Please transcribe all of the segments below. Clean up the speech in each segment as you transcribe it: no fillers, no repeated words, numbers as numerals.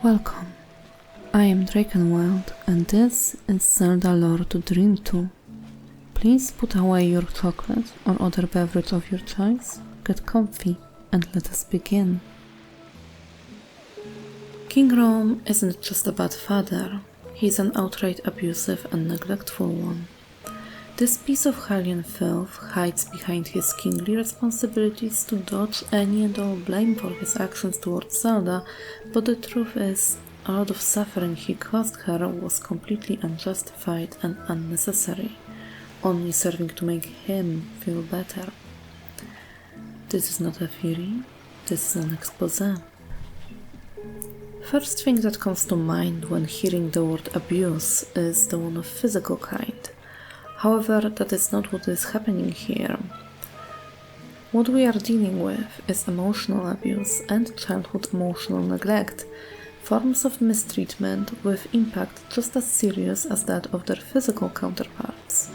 Welcome, I am Drakenwild and this is Zelda lore to dream to. Please put away your chocolate or other beverage of your choice, get comfy and let us begin. King Rhoam isn't just a bad father, he's an outright abusive and neglectful one. This piece of Hylian filth hides behind his kingly responsibilities to dodge any and all blame for his actions towards Zelda, but the truth is, a lot of suffering he caused her was completely unjustified and unnecessary, only serving to make him feel better. This is not a theory, this is an exposé. First thing that comes to mind when hearing the word abuse is the one of physical kind. However, that is not what is happening here. What we are dealing with is emotional abuse and childhood emotional neglect, forms of mistreatment with impact just as serious as that of their physical counterparts.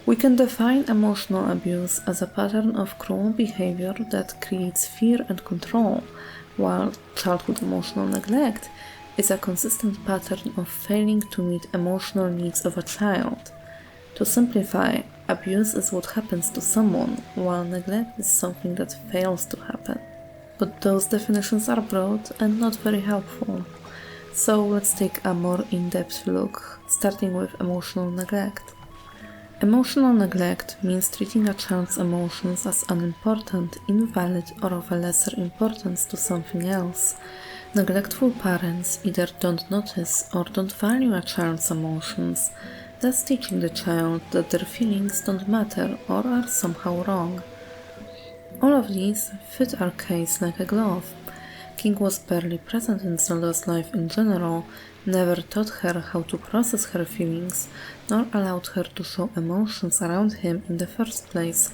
We can define emotional abuse as a pattern of cruel behavior that creates fear and control, while childhood emotional neglect is a consistent pattern of failing to meet emotional needs of a child. To simplify, abuse is what happens to someone, while neglect is something that fails to happen. But those definitions are broad and not very helpful. So let's take a more in-depth look, starting with emotional neglect. Emotional neglect means treating a child's emotions as unimportant, invalid, or of a lesser importance to something else. Neglectful parents either don't notice or don't value a child's emotions, thus teaching the child that their feelings don't matter or are somehow wrong. All of these fit our case like a glove. King was barely present in Zelda's life in general, never taught her how to process her feelings, nor allowed her to show emotions around him in the first place,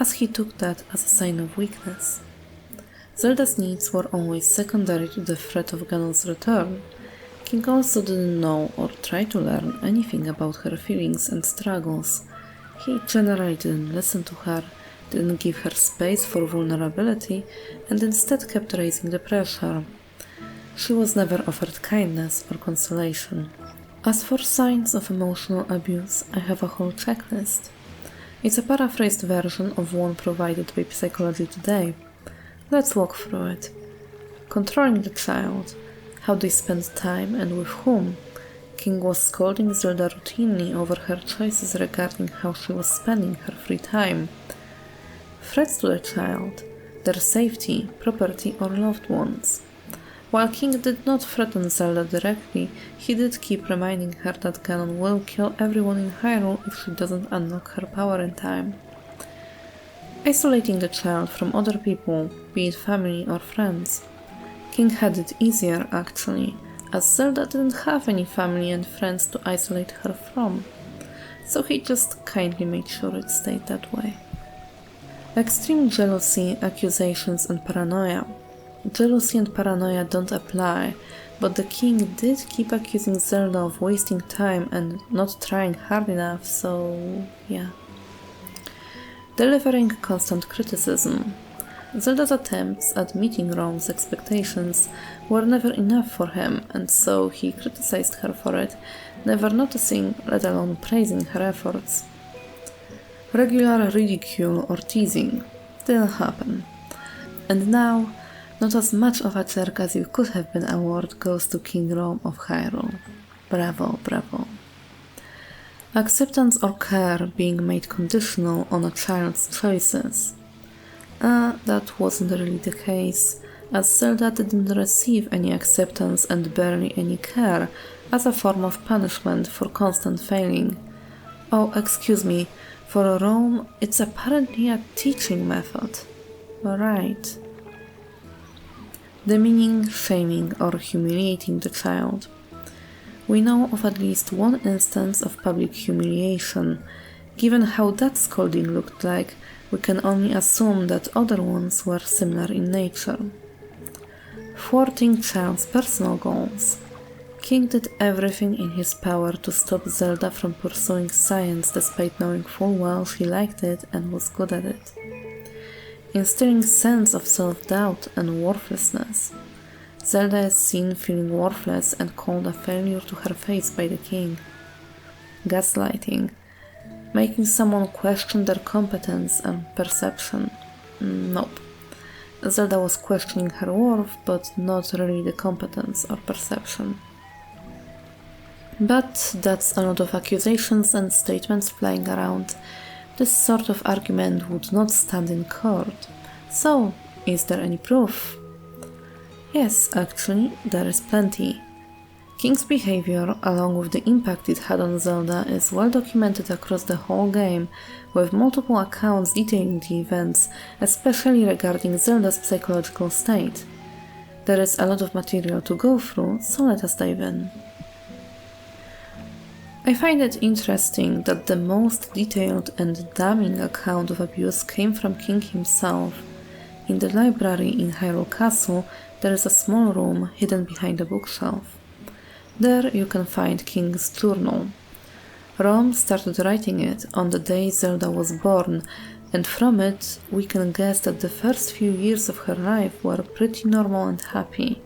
as he took that as a sign of weakness. Zelda's needs were always secondary to the threat of Ganon's return. King also didn't know or try to learn anything about her feelings and struggles. He generally didn't listen to her, didn't give her space for vulnerability, and instead kept raising the pressure. She was never offered kindness or consolation. As for signs of emotional abuse, I have a whole checklist. It's a paraphrased version of one provided by Psychology Today. Let's walk through it. Controlling the child, how they spend time and with whom. King was scolding Zelda routinely over her choices regarding how she was spending her free time. Threats to the child, their safety, property or loved ones. While King did not threaten Zelda directly, he did keep reminding her that Ganon will kill everyone in Hyrule if she doesn't unlock her power in time. Isolating the child from other people, be it family or friends. King had it easier actually, as Zelda didn't have any family and friends to isolate her from, so he just kindly made sure it stayed that way. Extreme jealousy, accusations and paranoia. Jealousy and paranoia don't apply, but the king did keep accusing Zelda of wasting time and not trying hard enough, so yeah. Delivering constant criticism. Zelda's attempts at meeting Rhoam's expectations were never enough for him, and so he criticized her for it, never noticing, let alone praising her efforts. Regular ridicule or teasing didn't happen. And now, not as much of a jerk as you could have been award goes to King Rhoam of Hyrule. Bravo, bravo. Acceptance or care being made conditional on a child's choices. That wasn't really the case, as Zelda didn't receive any acceptance and barely any care as a form of punishment for constant failing. Oh, excuse me, for Rhoam it's apparently a teaching method. Right. Demeaning, shaming or humiliating the child. We know of at least one instance of public humiliation. Given how that scolding looked like, we can only assume that other ones were similar in nature. Thwarting child's personal goals. King did everything in his power to stop Zelda from pursuing science despite knowing full well she liked it and was good at it. Instilling sense of self-doubt and worthlessness. Zelda is seen feeling worthless and called a failure to her face by the king. Gaslighting, making someone question their competence and perception. Nope. Zelda was questioning her worth, but not really the competence or perception. But that's a lot of accusations and statements flying around. This sort of argument would not stand in court. So, is there any proof? Yes, actually, there is plenty. King's behavior, along with the impact it had on Zelda, is well documented across the whole game, with multiple accounts detailing the events, especially regarding Zelda's psychological state. There is a lot of material to go through, so let us dive in. I find it interesting that the most detailed and damning account of abuse came from King himself. In the library in Hyrule Castle, there is a small room hidden behind a bookshelf. There you can find King's journal. Rhoam started writing it on the day Zelda was born, and from it we can guess that the first few years of her life were pretty normal and happy.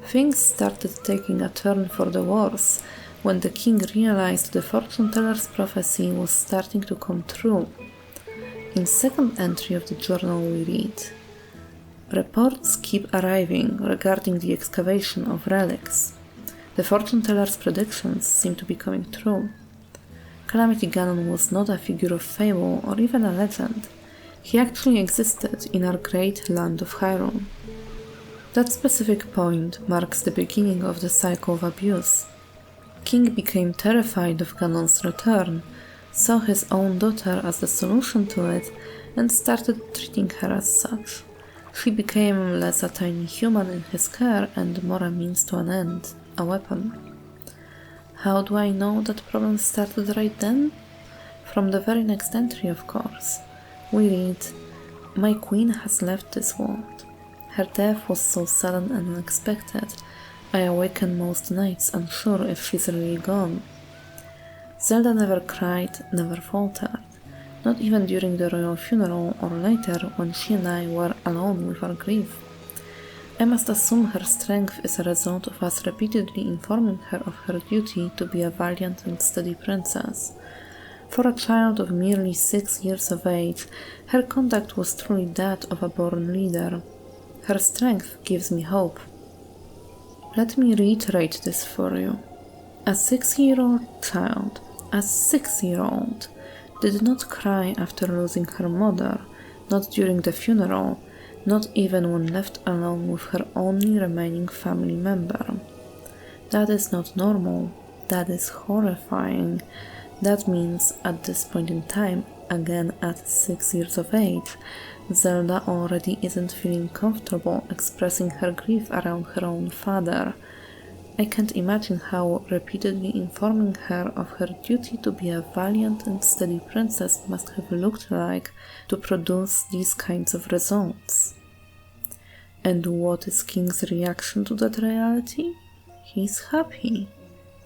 Things started taking a turn for the worse when the king realized the fortune teller's prophecy was starting to come true. In second entry of the journal we read, "Reports keep arriving regarding the excavation of relics. The fortune teller's predictions seem to be coming true. Calamity Ganon was not a figure of fable or even a legend. He actually existed in our great land of Hyrule." That specific point marks the beginning of the cycle of abuse. King became terrified of Ganon's return, saw his own daughter as the solution to it, and started treating her as such. She became less a tiny human in his care and more a means to an end, a weapon. How do I know that problem started right then? From the very next entry, of course. We read, "My queen has left this world. Her death was so sudden and unexpected. I awaken most nights unsure if she's really gone." Zelda never cried, never faltered, not even during the royal funeral or later when she and I were alone with our grief. I must assume her strength is a result of us repeatedly informing her of her duty to be a valiant and steady princess. For a child of merely 6 years of age, her conduct was truly that of a born leader. Her strength gives me hope. Let me reiterate this for you. A 6-year-old child, a 6-year-old, did not cry after losing her mother, not during the funeral, not even when left alone with her only remaining family member. That is not normal. That is horrifying. That means at this point in time, again at 6 years of age, Zelda already isn't feeling comfortable expressing her grief around her own father. I can't imagine how repeatedly informing her of her duty to be a valiant and steady princess must have looked like to produce these kinds of results. And what is King's reaction to that reality? He's happy.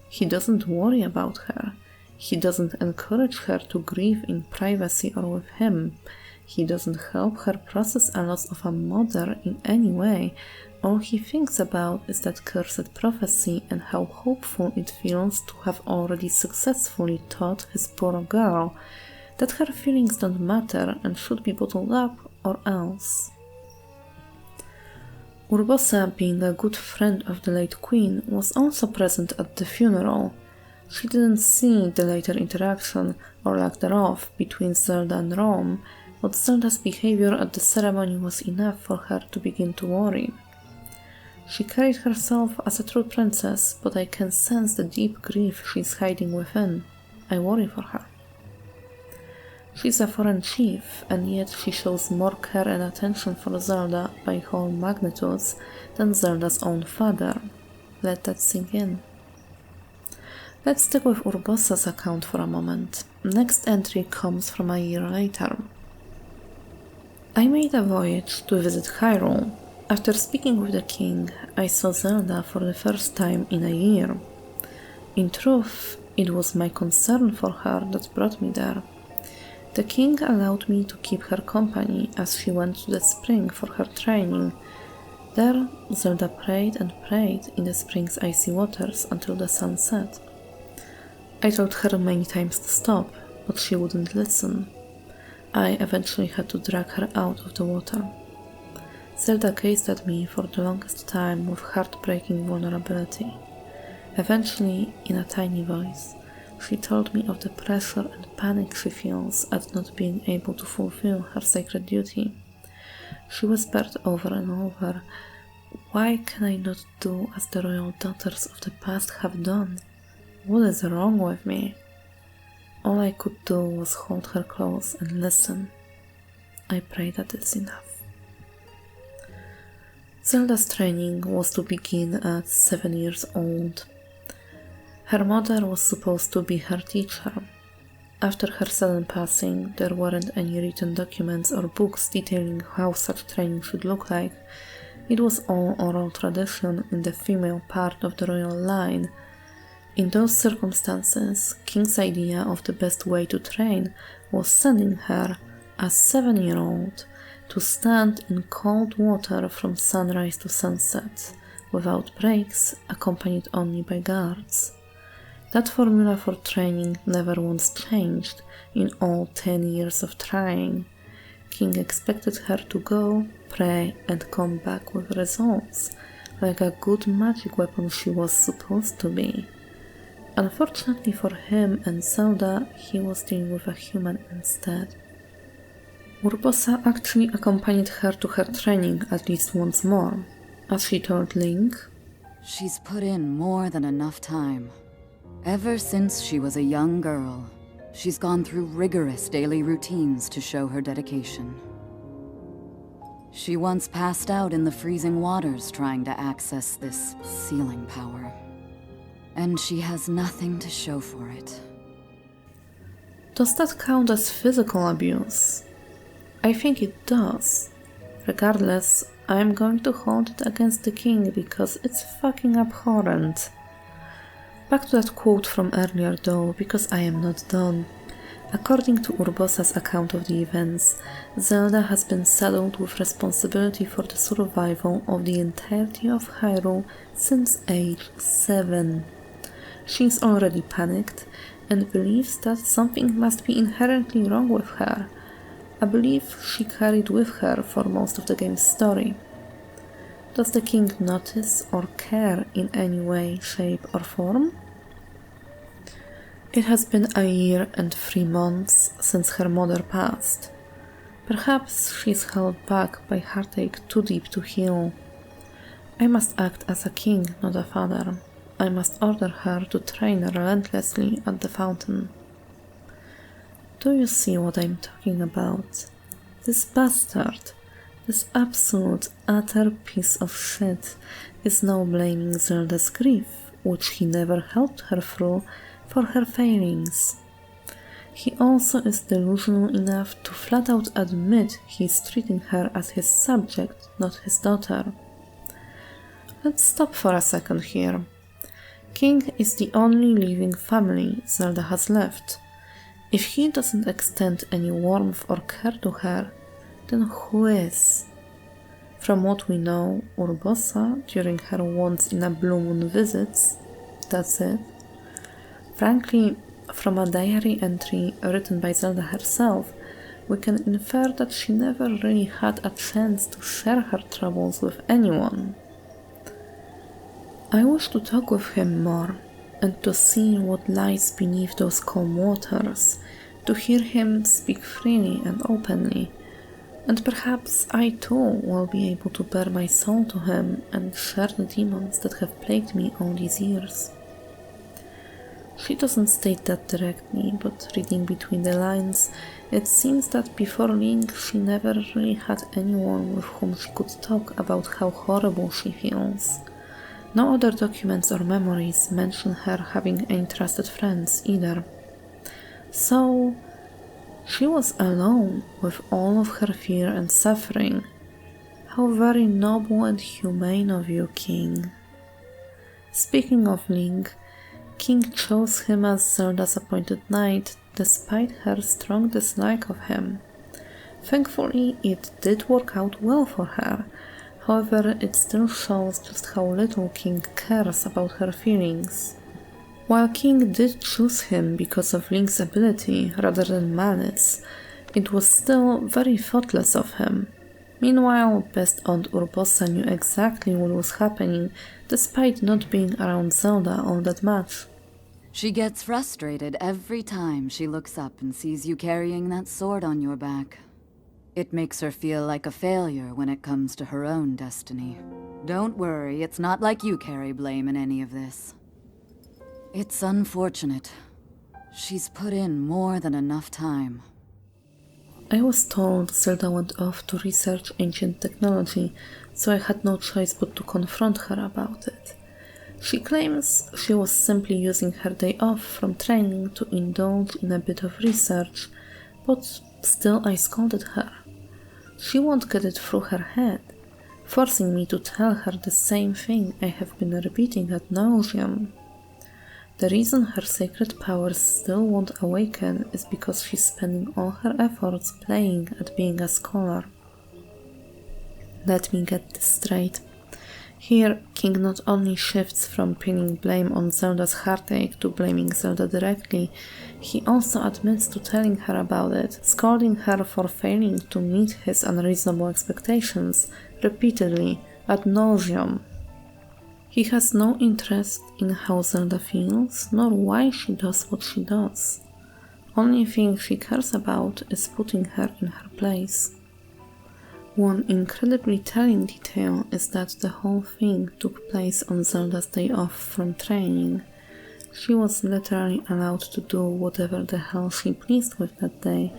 He doesn't worry about her. He doesn't encourage her to grieve in privacy or with him. He doesn't help her process a loss of a mother in any way. All he thinks about is that cursed prophecy and how hopeful it feels to have already successfully taught his poor girl that her feelings don't matter and should be bottled up or else. Urbosa, being a good friend of the late queen, was also present at the funeral. She didn't see the later interaction, or lack thereof, between Zelda and Rhoam, but Zelda's behavior at the ceremony was enough for her to begin to worry. She carried herself as a true princess, but I can sense the deep grief she's hiding within. I worry for her. She's a foreign chief, and yet she shows more care and attention for Zelda by whole magnitudes than Zelda's own father. Let that sink in. Let's stick with Urbosa's account for a moment. Next entry comes from a year later. I made a voyage to visit Hyrule. After speaking with the king, I saw Zelda for the first time in a year. In truth, it was my concern for her that brought me there. The king allowed me to keep her company as she went to the spring for her training. There, Zelda prayed and prayed in the spring's icy waters until the sun set. I told her many times to stop, but she wouldn't listen. I eventually had to drag her out of the water. Zelda gazed at me for the longest time with heartbreaking vulnerability. Eventually, in a tiny voice, she told me of the pressure and panic she feels at not being able to fulfill her sacred duty. She whispered over and over, "Why can I not do as the royal daughters of the past have done? What is wrong with me?" All I could do was hold her close and listen. I pray that it's enough. Zelda's training was to begin at 7 years old. Her mother was supposed to be her teacher. After her sudden passing, there weren't any written documents or books detailing how such training should look like. It was all oral tradition in the female part of the royal line. In those circumstances, King's idea of the best way to train was sending her, a 7-year-old, to stand in cold water from sunrise to sunset, without breaks, accompanied only by guards. That formula for training never once changed in all 10 years of trying. King expected her to go, pray, and come back with results, like a good magic weapon she was supposed to be. Unfortunately for him and Zelda, he was dealing with a human instead. Urbosa actually accompanied her to her training at least once more. As she told Link, "She's put in more than enough time. Ever since she was a young girl, she's gone through rigorous daily routines to show her dedication. She once passed out in the freezing waters trying to access this sealing power. And she has nothing to show for it." Does that count as physical abuse? I think it does. Regardless, I'm going to hold it against the king because it's fucking abhorrent. Back to that quote from earlier though, because I am not done. According to Urbosa's account of the events, Zelda has been saddled with responsibility for the survival of the entirety of Hyrule since age 7. She's already panicked and believes that something must be inherently wrong with her, a belief she carried with her for most of the game's story. Does the king notice or care in any way, shape or form? It has been a year and 3 months since her mother passed. Perhaps she's held back by heartache too deep to heal. I must act as a king, not a father. I must order her to train relentlessly at the fountain. Do you see what I'm talking about? This bastard, this absolute, utter piece of shit, is now blaming Zelda's grief, which he never helped her through, for her failings. He also is delusional enough to flat out admit he's treating her as his subject, not his daughter. Let's stop for a second here. King is the only living family Zelda has left. If he doesn't extend any warmth or care to her, then who is? From what we know, Urbosa, during her once-in-a-blue-moon visits, that's it. Frankly, from a diary entry written by Zelda herself, we can infer that she never really had a chance to share her troubles with anyone. I wish to talk with him more, and to see what lies beneath those calm waters, to hear him speak freely and openly, and perhaps I too will be able to bare my soul to him and share the demons that have plagued me all these years. She doesn't state that directly, but reading between the lines, it seems that before Link she never really had anyone with whom she could talk about how horrible she feels. No other documents or memories mention her having any trusted friends either. So, she was alone with all of her fear and suffering. How very noble and humane of you, King. Speaking of Link, King chose him as Zelda's appointed knight despite her strong dislike of him. Thankfully, it did work out well for her. However, it still shows just how little King cares about her feelings. While King did choose him because of Link's ability rather than malice, it was still very thoughtless of him. Meanwhile, best Aunt Urbosa knew exactly what was happening, despite not being around Zelda all that much. She gets frustrated every time she looks up and sees you carrying that sword on your back. It makes her feel like a failure when it comes to her own destiny. Don't worry, it's not like you carry blame in any of this. It's unfortunate. She's put in more than enough time. I was told Zelda went off to research ancient technology, so I had no choice but to confront her about it. She claims she was simply using her day off from training to indulge in a bit of research, but still I scolded her. She won't get it through her head, forcing me to tell her the same thing I have been repeating ad nauseam. The reason her sacred powers still won't awaken is because she's spending all her efforts playing at being a scholar. Let me get this straight. Here, King not only shifts from pinning blame on Zelda's heartache to blaming Zelda directly, he also admits to telling her about it, scolding her for failing to meet his unreasonable expectations repeatedly, ad nauseam. He has no interest in how Zelda feels, nor why she does what she does. Only thing she cares about is putting her in her place. One incredibly telling detail is that the whole thing took place on Zelda's day off from training. She was literally allowed to do whatever the hell she pleased with that day,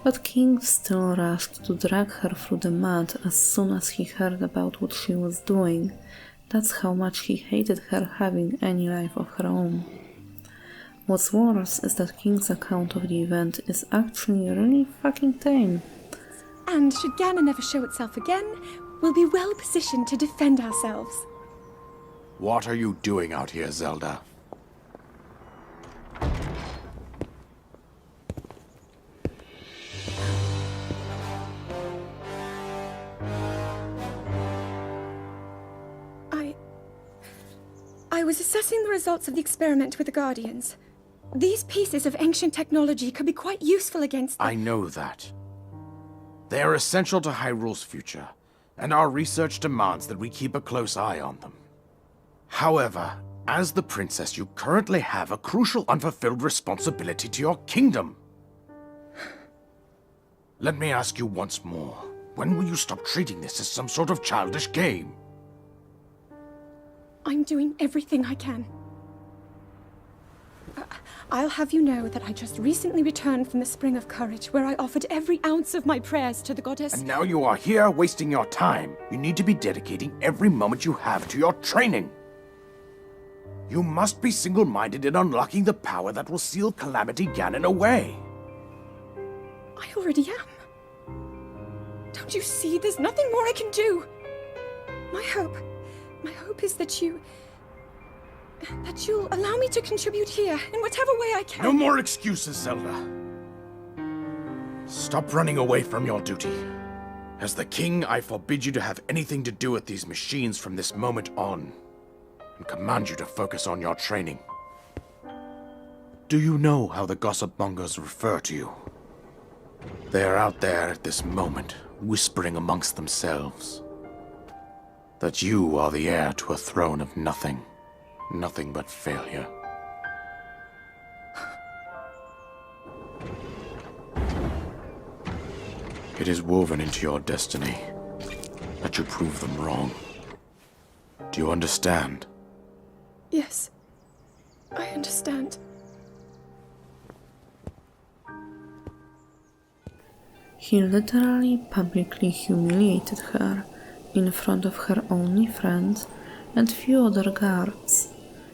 but King still rushed to drag her through the mud as soon as he heard about what she was doing. That's how much he hated her having any life of her own. What's worse is that King's account of the event is actually really fucking tame. And should Ganon ever show itself again, we'll be well positioned to defend ourselves. What are you doing out here, Zelda? I was assessing the results of the experiment with the Guardians. These pieces of ancient technology could be quite useful against I know that. They are essential to Hyrule's future, and our research demands that we keep a close eye on them. However, as the princess, you currently have a crucial unfulfilled responsibility to your kingdom. Let me ask you once more, when will you stop treating this as some sort of childish game? I'm doing everything I can. I'll have you know that I just recently returned from the Spring of Courage, where I offered every ounce of my prayers to the goddess. And now you are here wasting your time. You need to be dedicating every moment you have to your training. You must be single-minded in unlocking the power that will seal Calamity Ganon away. I already am. Don't you see? There's nothing more I can do. My hope is that you'll allow me to contribute here in whatever way I can. No more excuses, Zelda. Stop running away from your duty. As the king, I forbid you to have anything to do with these machines from this moment on, and command you to focus on your training. Do you know how the gossip mongers refer to you? They are out there at this moment, whispering amongst themselves that you are the heir to a throne of nothing but failure. It is woven into your destiny that you prove them wrong. Do you understand? Yes, I understand. He literally publicly humiliated her in front of her only friend and few other guards.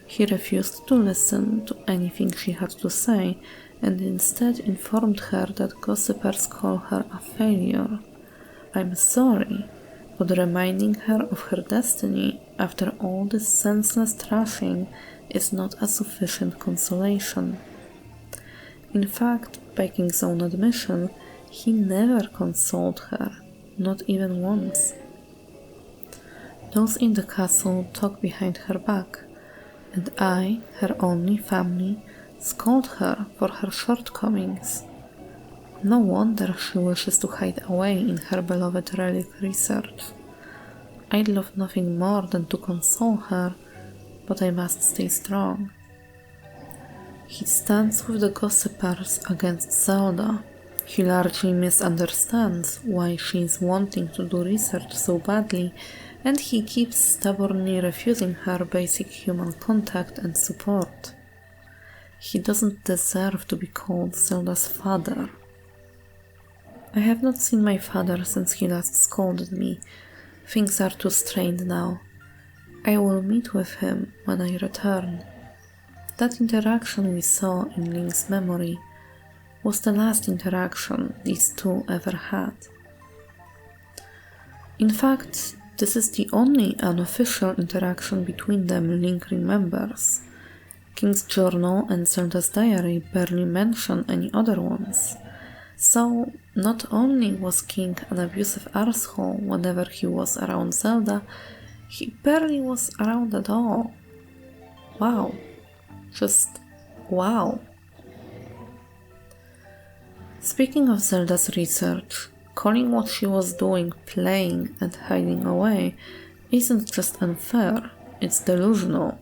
He refused to listen to anything she had to say and instead informed her that gossipers call her a failure. I'm sorry, but reminding her of her destiny after all this senseless trashing is not a sufficient consolation. In fact, by King's own admission, he never consoled her, not even once. Those in the castle talk behind her back, and I, her only family, scold her for her shortcomings. No wonder she wishes to hide away in her beloved relic research. I'd love nothing more than to console her, but I must stay strong. He stands with the gossipers against Zelda. He largely misunderstands why she is wanting to do research so badly, and he keeps stubbornly refusing her basic human contact and support. He doesn't deserve to be called Zelda's father. I have not seen my father since he last scolded me. Things are too strained now. I will meet with him when I return. That interaction we saw in Link's memory was the last interaction these two ever had. In fact, this is the only unofficial interaction between them Link remembers. King's journal and Zelda's diary barely mention any other ones. So, not only was King an abusive arsehole whenever he was around Zelda, he barely was around at all. Wow. Just wow. Speaking of Zelda's research, calling what she was doing playing and hiding away isn't just unfair, it's delusional.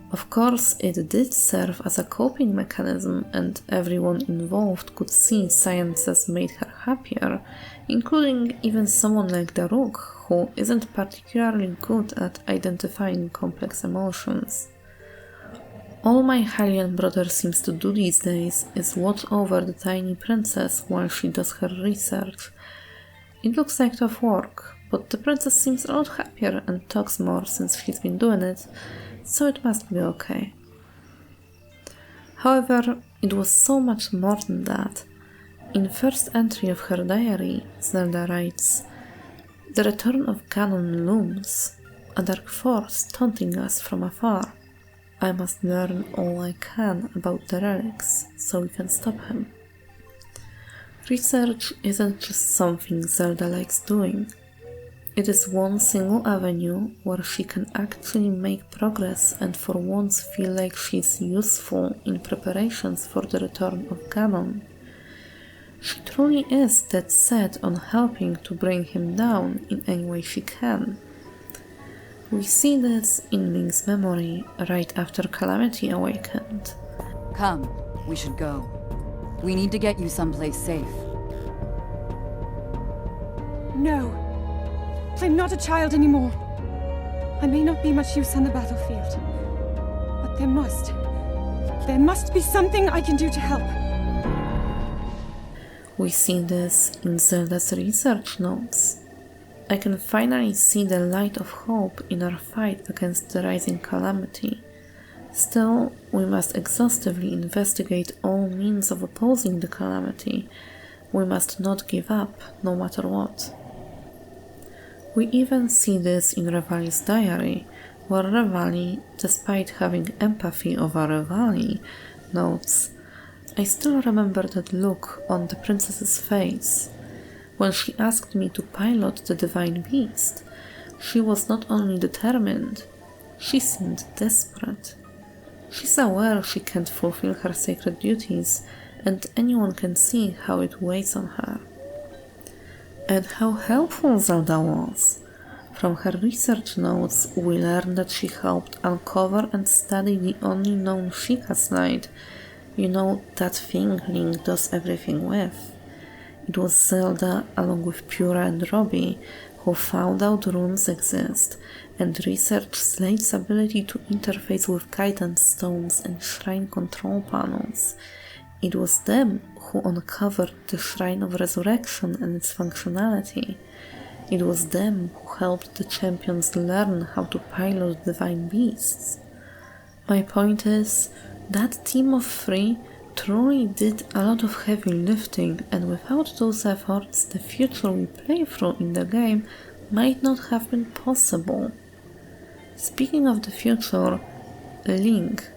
Of course, it did serve as a coping mechanism, and everyone involved could see sciences made her happier, including even someone like the Rook, who isn't particularly good at identifying complex emotions. All my Hylian brother seems to do these days is watch over the tiny princess while she does her research. It looks like tough work, but the princess seems a lot happier and talks more since she's been doing it, so it must be okay. However, it was so much more than that. In the first entry of her diary, Zelda writes, "The return of Ganon looms, a dark force taunting us from afar. I must learn all I can about the relics, so we can stop him." Research isn't just something Zelda likes doing. It is one single avenue where she can actually make progress and for once feel like she's useful in preparations for the return of Ganon. She truly is dead set on helping to bring him down in any way she can. We see this in Link's memory right after Calamity awakened. Come, we should go. We need to get you someplace safe. No. I'm not a child anymore. I may not be much use on the battlefield, but there must be something I can do to help. We see this in Zelda's research notes. I can finally see the light of hope in our fight against the rising Calamity. Still, we must exhaustively investigate all means of opposing the Calamity. We must not give up, no matter what. We even see this in Revali's diary, where Revali, despite having empathy over Revali, notes, "I still remember that look on the princess's face. When she asked me to pilot the divine beast, she was not only determined, she seemed desperate. She's aware she can't fulfill her sacred duties, and anyone can see how it weighs on her." And how helpful Zelda was! From her research notes, we learn that she helped uncover and study the only known Sheikah slide. You know, that thing Link does everything with. It was Zelda, along with Pura and Robbie, who found out runes exist and researched Slade's ability to interface with guidance stones and shrine control panels. It was them who uncovered the Shrine of Resurrection and its functionality. It was them who helped the champions learn how to pilot divine beasts. My point is, that team of three truly did a lot of heavy lifting, and without those efforts, the future we play through in the game might not have been possible. Speaking of the future, Link,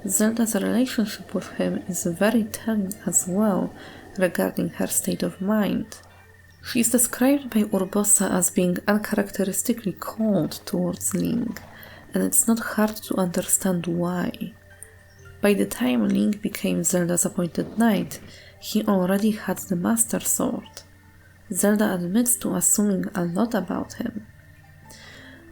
Zelda's relationship with him is very telling as well regarding her state of mind. She is described by Urbosa as being uncharacteristically cold towards Link, and it's not hard to understand why. By the time Link became Zelda's appointed knight, he already had the Master Sword. Zelda admits to assuming a lot about him.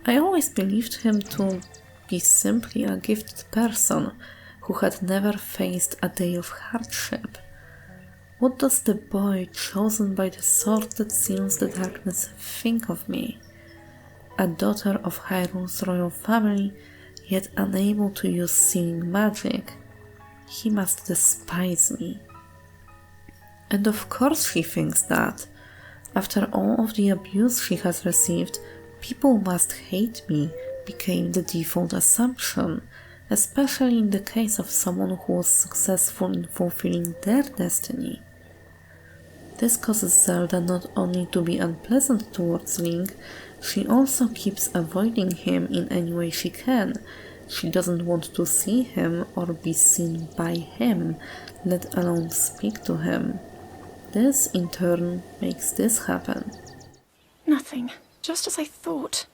I always believed him to be simply a gifted person who had never faced a day of hardship. What does the boy chosen by the sword that seals the darkness think of me? A daughter of Hyrule's royal family, yet unable to use sealing magic. He must despise me. And of course she thinks that. After all of the abuse she has received, people must hate me became the default assumption, especially in the case of someone who was successful in fulfilling their destiny. This causes Zelda not only to be unpleasant towards Link, she also keeps avoiding him in any way she can. She doesn't want to see him or be seen by him, let alone speak to him. This, in turn, makes this happen. Nothing. Just as I thought.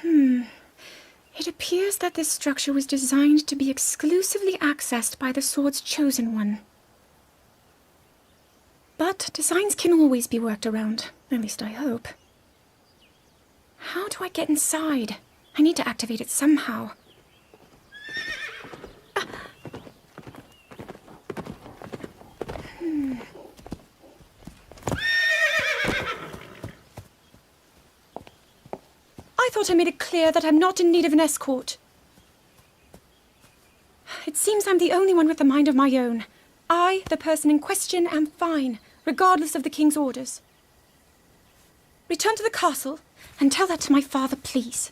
It appears that this structure was designed to be exclusively accessed by the sword's chosen one. But designs can always be worked around. At least I hope. How do I get inside? I need to activate it somehow. I thought I made it clear that I'm not in need of an escort. It seems I'm the only one with a mind of my own. I, the person in question, am fine, regardless of the king's orders. Return to the castle and tell that to my father, please.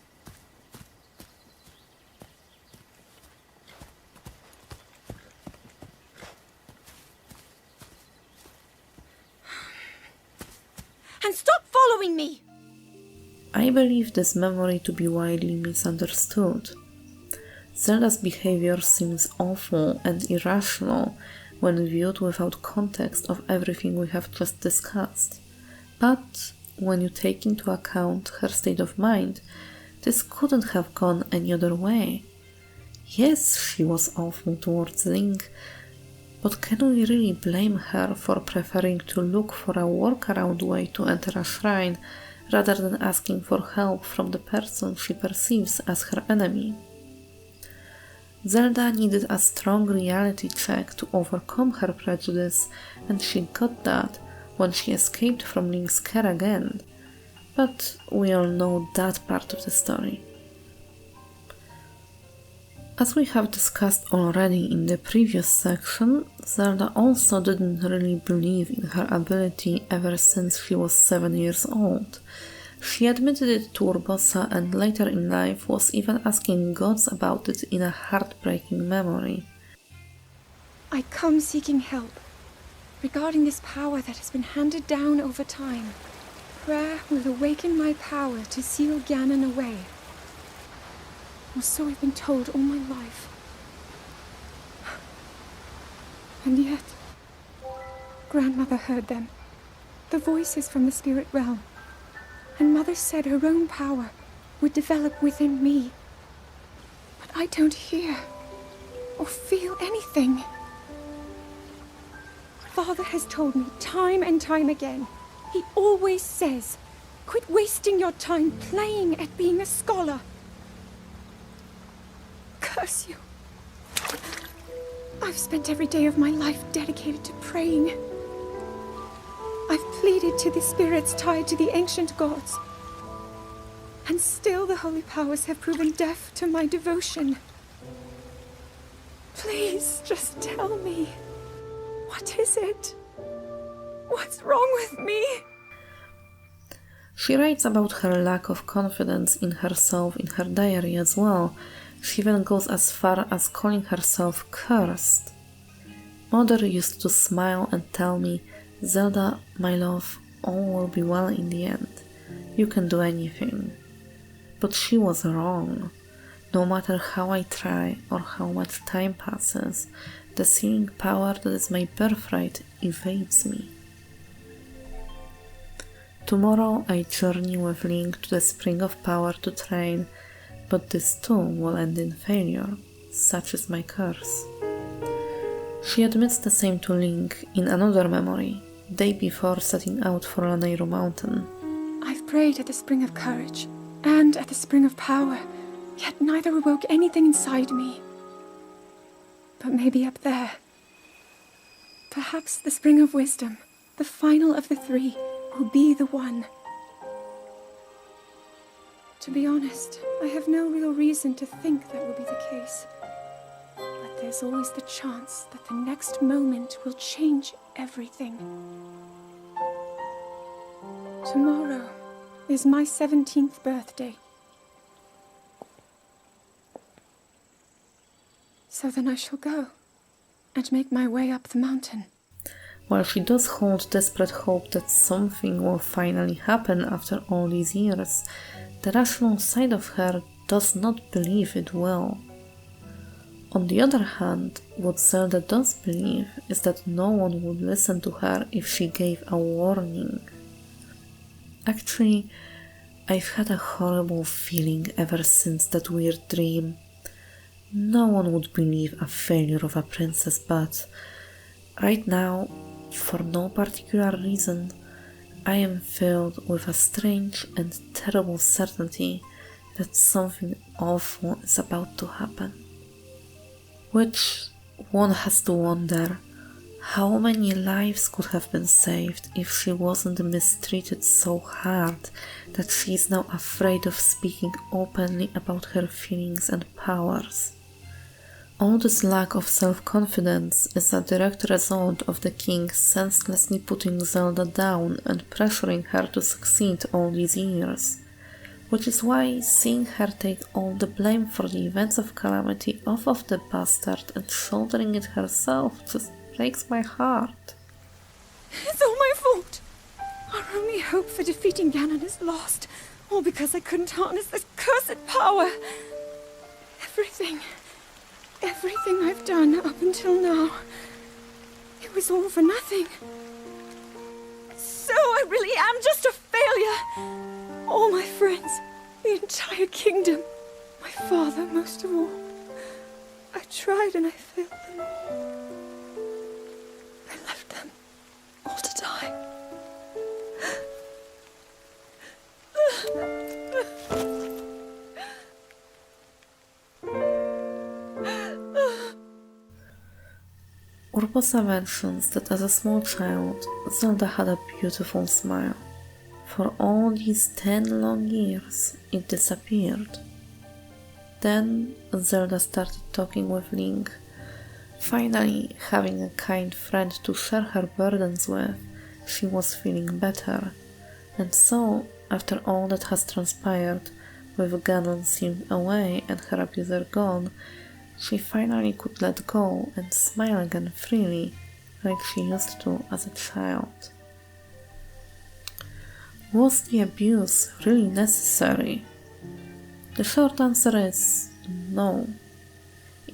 And stop following me! I believe this memory to be widely misunderstood. Zelda's behavior seems awful and irrational when viewed without context of everything we have just discussed. But when you take into account her state of mind, this couldn't have gone any other way. Yes, she was awful towards Link, but can we really blame her for preferring to look for a workaround way to enter a shrine rather than asking for help from the person she perceives as her enemy? Zelda needed a strong reality check to overcome her prejudice, and she got that when she escaped from Link's care again. But we all know that part of the story. As we have discussed already in the previous section, Zelda also didn't really believe in her ability ever since she was 7 years old. She admitted it to Urbosa and later in life was even asking gods about it in a heartbreaking memory. I come seeking help regarding this power that has been handed down over time. Prayer will awaken my power to seal Ganon away. Or so I've been told all my life. And yet, Grandmother heard them. The voices from the spirit realm. And Mother said her own power would develop within me. But I don't hear or feel anything. Father has told me time and time again. He always says, quit wasting your time playing at being a scholar. Curse you. I've spent every day of my life dedicated to praying. I've pleaded to the spirits tied to the ancient gods. And still the holy powers have proven deaf to my devotion. Please, just tell me. What is it? What's wrong with me? She writes about her lack of confidence in herself in her diary as well. She even goes as far as calling herself cursed. Mother used to smile and tell me, Zelda, my love, all will be well in the end. You can do anything. But she was wrong. No matter how I try or how much time passes, the sealing power that is my birthright evades me. Tomorrow I journey with Link to the Spring of Power to train, but this too will end in failure. Such is my curse. She admits the same to Link in another memory, day before setting out for Lanayru Mountain. I've prayed at the Spring of Courage and at the Spring of Power, yet neither awoke anything inside me. But maybe up there. Perhaps the Spring of Wisdom, the final of the three, will be the one. To be honest, I have no real reason to think that will be the case. But there's always the chance that the next moment will change everything. Tomorrow is my 17th birthday. So then I shall go and make my way up the mountain. While she does hold desperate hope that something will finally happen after all these years, the rational side of her does not believe it will. On the other hand, what Zelda does believe is that no one would listen to her if she gave a warning. Actually, I've had a horrible feeling ever since that weird dream. No one would believe a failure of a princess, but right now, for no particular reason, I am filled with a strange and terrible certainty that something awful is about to happen. Which one has to wonder how many lives could have been saved if she wasn't mistreated so hard that she is now afraid of speaking openly about her feelings and powers. All this lack of self-confidence is a direct result of the king senselessly putting Zelda down and pressuring her to succeed all these years, which is why seeing her take all the blame for the events of Calamity off of the bastard and shouldering it herself just breaks my heart. It's all my fault! Our only hope for defeating Ganon is lost, all because I couldn't harness this cursed power. Everything I've done up until now, it was all for nothing. So I really am just a failure. All my friends, the entire kingdom, my father most of all. I tried and I failed them all. I left them all to die. Urbosa mentions that as a small child, Zelda had a beautiful smile. For all these 10 long years, it disappeared. Then Zelda started talking with Link. Finally, having a kind friend to share her burdens with, she was feeling better. And so, after all that has transpired, with Ganon sealed away and her abuser gone, she finally could let go and smile again freely, like she used to as a child. Was the abuse really necessary? The short answer is no.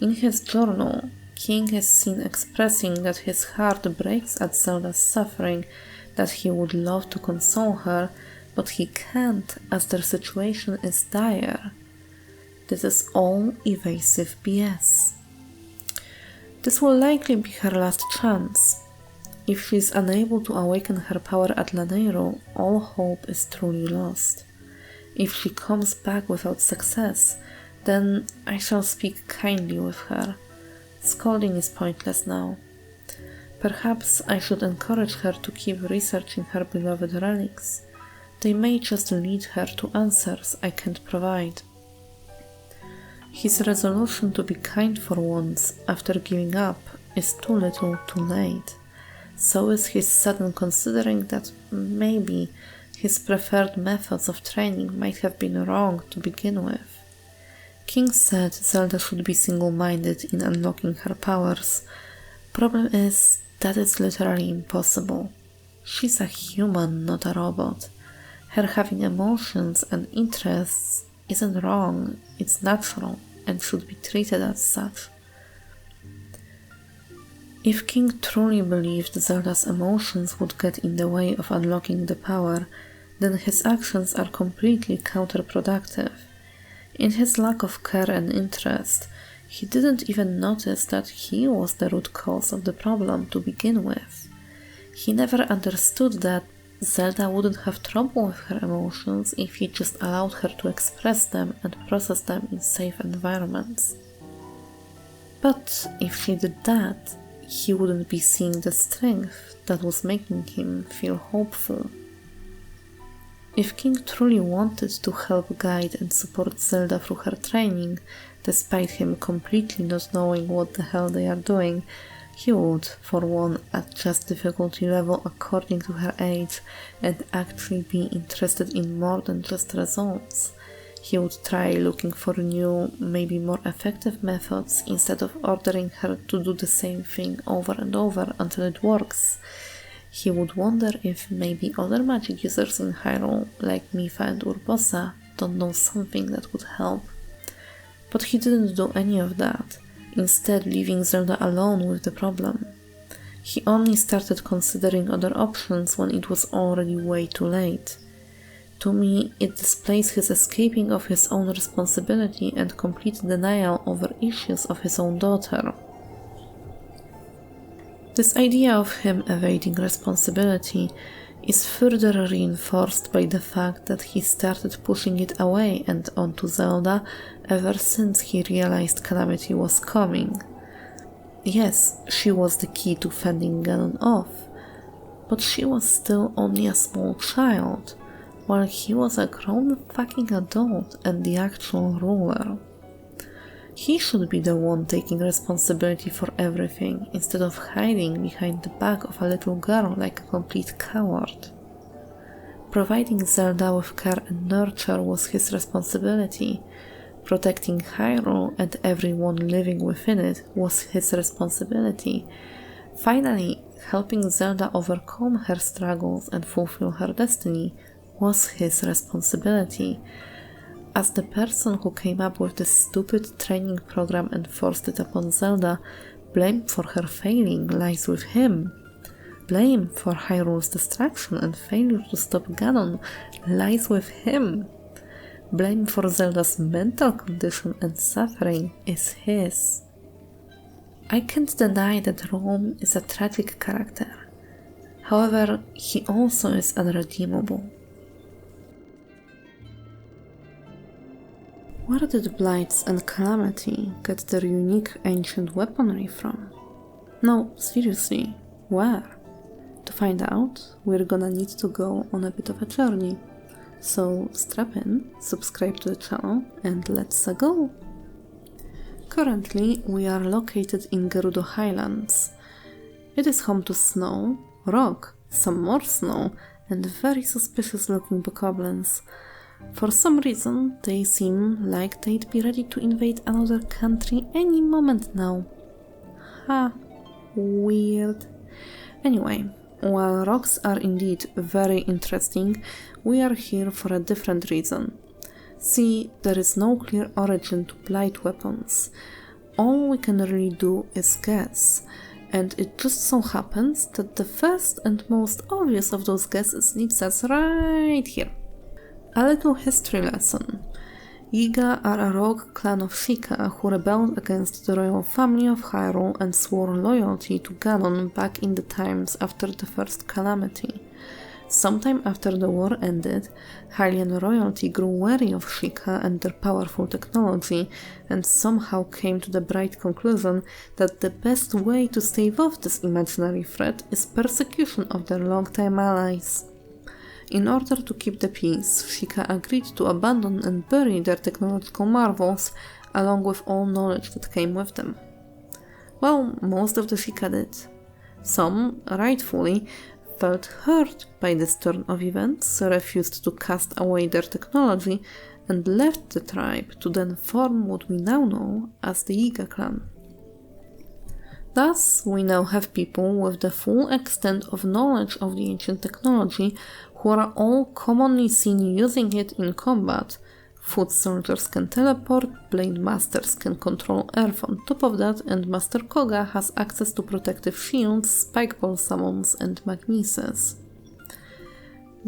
In his journal, King is seen expressing that his heart breaks at Zelda's suffering, that he would love to console her, but he can't as their situation is dire. This is all evasive BS. This will likely be her last chance. If she is unable to awaken her power at Lanayru, all hope is truly lost. If she comes back without success, then I shall speak kindly with her. Scolding is pointless now. Perhaps I should encourage her to keep researching her beloved relics. They may just lead her to answers I can't provide. His resolution to be kind for once after giving up is too little too late. So is his sudden considering that maybe his preferred methods of training might have been wrong to begin with. King said Zelda should be single-minded in unlocking her powers. Problem is that it's literally impossible. She's a human, not a robot. Her having emotions and interests isn't wrong, it's natural and should be treated as such. If King truly believed Zelda's emotions would get in the way of unlocking the power, then his actions are completely counterproductive. In his lack of care and interest, he didn't even notice that he was the root cause of the problem to begin with. He never understood that Zelda wouldn't have trouble with her emotions if he just allowed her to express them and process them in safe environments. But if she did that, he wouldn't be seeing the strength that was making him feel hopeful. If King truly wanted to help guide and support Zelda through her training, despite him completely not knowing what the hell they are doing, he would, for one, adjust difficulty level according to her age and actually be interested in more than just results. He would try looking for new, maybe more effective methods instead of ordering her to do the same thing over and over until it works. He would wonder if maybe other magic users in Hyrule, like Mipha and Urbosa, don't know something that would help. But he didn't do any of that, instead leaving Zelda alone with the problem. He only started considering other options when it was already way too late. To me, it displays his escaping of his own responsibility and complete denial over issues of his own daughter. This idea of him evading responsibility is further reinforced by the fact that he started pushing it away and onto Zelda ever since he realized Calamity was coming. Yes, she was the key to fending Ganon off, but she was still only a small child, while he was a grown fucking adult and the actual ruler. He should be the one taking responsibility for everything, instead of hiding behind the back of a little girl like a complete coward. Providing Zelda with care and nurture was his responsibility. Protecting Hyrule and everyone living within it was his responsibility. Finally, helping Zelda overcome her struggles and fulfill her destiny was his responsibility. As the person who came up with this stupid training program and forced it upon Zelda, blame for her failing lies with him. Blame for Hyrule's destruction and failure to stop Ganon lies with him. Blame for Zelda's mental condition and suffering is his. I can't deny that Rhoam is a tragic character. However, he also is unredeemable. Where did Blights and Calamity get their unique ancient weaponry from? No, seriously, where? To find out, we're gonna need to go on a bit of a journey. So strap in, subscribe to the channel, and let's go! Currently, we are located in Gerudo Highlands. It is home to snow, rock, some more snow, and very suspicious looking bokoblins. For some reason, they seem like they'd be ready to invade another country any moment now. Ha, weird. Anyway, while rocks are indeed very interesting, we are here for a different reason. See, there is no clear origin to Blight weapons. All we can really do is guess, and it just so happens that the first and most obvious of those guesses leads us right here. A little history lesson. Yiga are a rogue clan of Sheikah who rebelled against the royal family of Hyrule and swore loyalty to Ganon back in the times after the first Calamity. Sometime after the war ended, Hylian royalty grew wary of Sheikah and their powerful technology, and somehow came to the bright conclusion that the best way to stave off this imaginary threat is persecution of their longtime allies. In order to keep the peace, Sheikah agreed to abandon and bury their technological marvels, along with all knowledge that came with them. Well, most of the Sheikah did. Some, rightfully, felt hurt by this turn of events, refused to cast away their technology, and left the tribe to then form what we now know as the Yiga Clan. Thus, we now have people with the full extent of knowledge of the ancient technology who are all commonly seen using it in combat. Foot soldiers can teleport, blade masters can control earth on top of that, and Master Koga has access to protective shields, spike ball summons, and magnesis.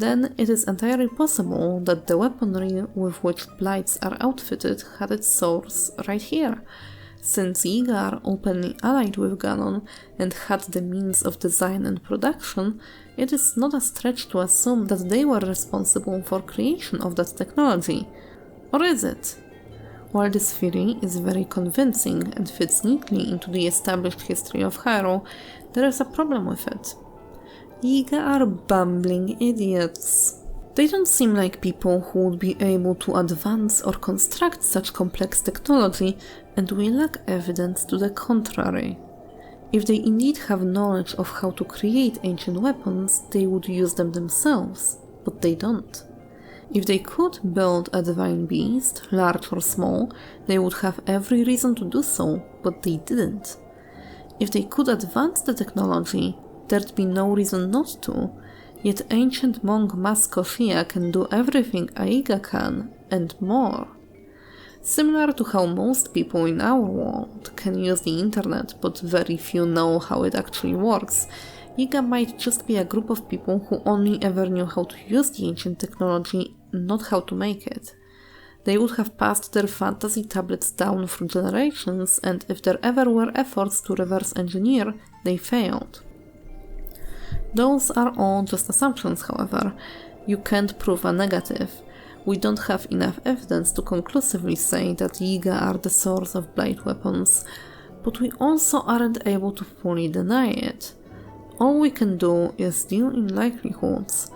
then it is entirely possible that the weaponry with which Blights are outfitted had its source right here. Since Yiga are openly allied with Ganon and had the means of design and production, it is not a stretch to assume that they were responsible for creation of that technology. Or is it? While this theory is very convincing and fits neatly into the established history of Hyrule, there is a problem with it. Yiga are bumbling idiots. They don't seem like people who would be able to advance or construct such complex technology, and we lack evidence to the contrary. If they indeed have knowledge of how to create ancient weapons, they would use them themselves, but they don't. If they could build a divine beast, large or small, they would have every reason to do so, but they didn't. If they could advance the technology, there'd be no reason not to, yet ancient monk Masko Sheikah can do everything a Yiga can, and more. Similar to how most people in our world can use the internet, but very few know how it actually works, Yiga might just be a group of people who only ever knew how to use the ancient technology, not how to make it. They would have passed their fantasy tablets down through generations, and if there ever were efforts to reverse engineer, they failed. Those are all just assumptions, however. You can't prove a negative. We don't have enough evidence to conclusively say that Yiga are the source of Blight weapons, but we also aren't able to fully deny it. All we can do is deal in likelihoods,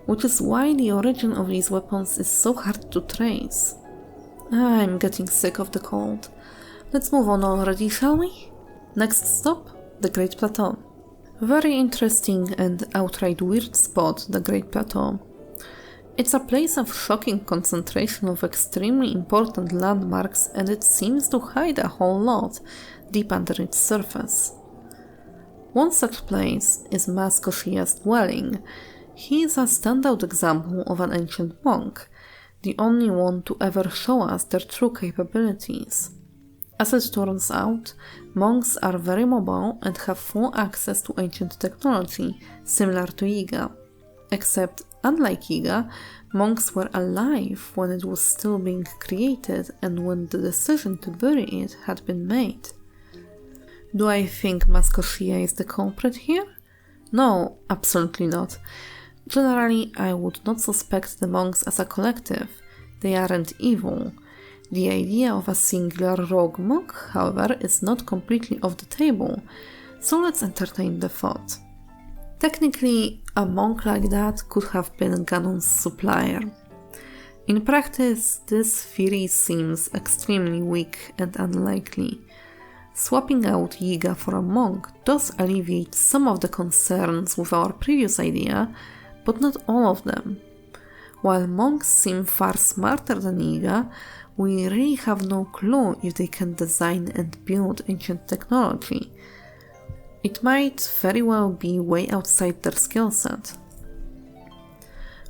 which is why the origin of these weapons is so hard to trace. I'm getting sick of the cold. Let's move on already, shall we? Next stop, the Great Plateau. Very interesting and outright weird spot, the Great Plateau. It's a place of shocking concentration of extremely important landmarks, and it seems to hide a whole lot deep under its surface. One such place is Masko Sheikah's dwelling. He is a standout example of an ancient monk, the only one to ever show us their true capabilities. As it turns out, monks are very mobile and have full access to ancient technology, similar to Yiga. Except, unlike Yiga, monks were alive when it was still being created and when the decision to bury it had been made. Do I think Masko Sheikah is the culprit here? No, absolutely not. Generally, I would not suspect the monks as a collective. They aren't evil. The idea of a singular rogue monk, however, is not completely off the table, so let's entertain the thought. Technically, a monk like that could have been Ganon's supplier. In practice, this theory seems extremely weak and unlikely. Swapping out Yiga for a monk does alleviate some of the concerns with our previous idea, but not all of them. While monks seem far smarter than Yiga, we really have no clue if they can design and build ancient technology. It might very well be way outside their skill set.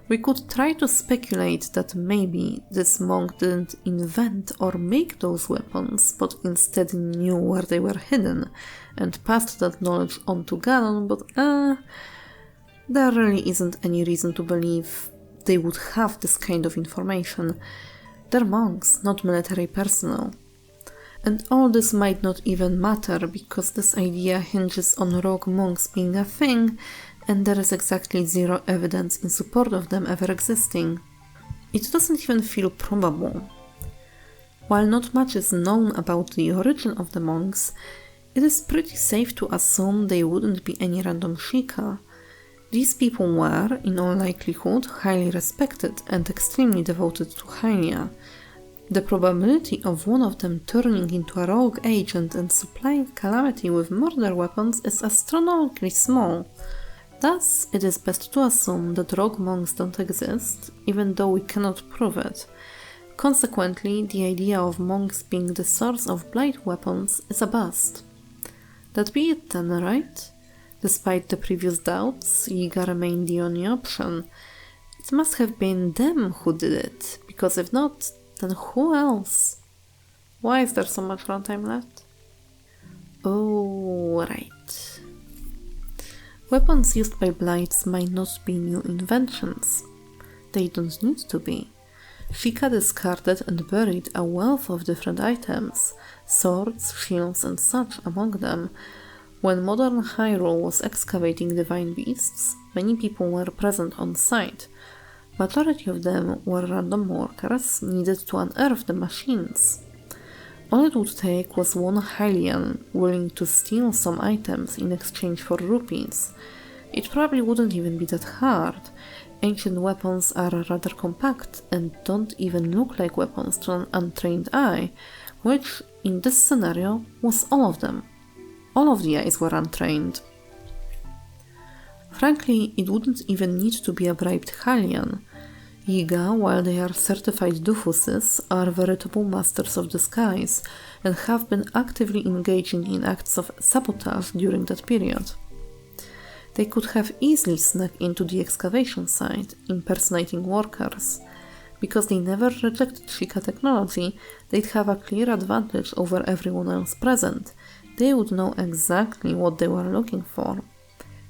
We could try to speculate that maybe this monk didn't invent or make those weapons, but instead knew where they were hidden and passed that knowledge on to Ganon, but there really isn't any reason to believe they would have this kind of information. They're monks, not military personnel. And all this might not even matter, because this idea hinges on rogue monks being a thing, and there is exactly zero evidence in support of them ever existing. It doesn't even feel probable. While not much is known about the origin of the monks, it is pretty safe to assume they wouldn't be any random Sheikah. These people were, in all likelihood, highly respected and extremely devoted to Hylia. The probability of one of them turning into a rogue agent and supplying Calamity with murder weapons is astronomically small. Thus, it is best to assume that rogue monks don't exist, even though we cannot prove it. Consequently, the idea of monks being the source of Blight weapons is a bust. That be it then, right? Despite the previous doubts, Yiga remained the only option. It must have been them who did it, because if not, then who else? Why is there so much runtime left? Oh, right. Weapons used by Blights might not be new inventions. They don't need to be. Sheikah discarded and buried a wealth of different items, swords, shields and such among them. When modern Hyrule was excavating divine beasts, many people were present on site. Majority of them were random workers needed to unearth the machines. All it would take was one Hylian willing to steal some items in exchange for rupees. It probably wouldn't even be that hard. Ancient weapons are rather compact and don't even look like weapons to an untrained eye, which, in this scenario, was all of them. All of the eyes were untrained. Frankly, it wouldn't even need to be a bribed Hylian. Yiga, while they are certified doofuses, are veritable masters of disguise and have been actively engaging in acts of sabotage during that period. They could have easily snuck into the excavation site, impersonating workers. Because they never rejected Sheikah technology, they'd have a clear advantage over everyone else present. They would know exactly what they were looking for.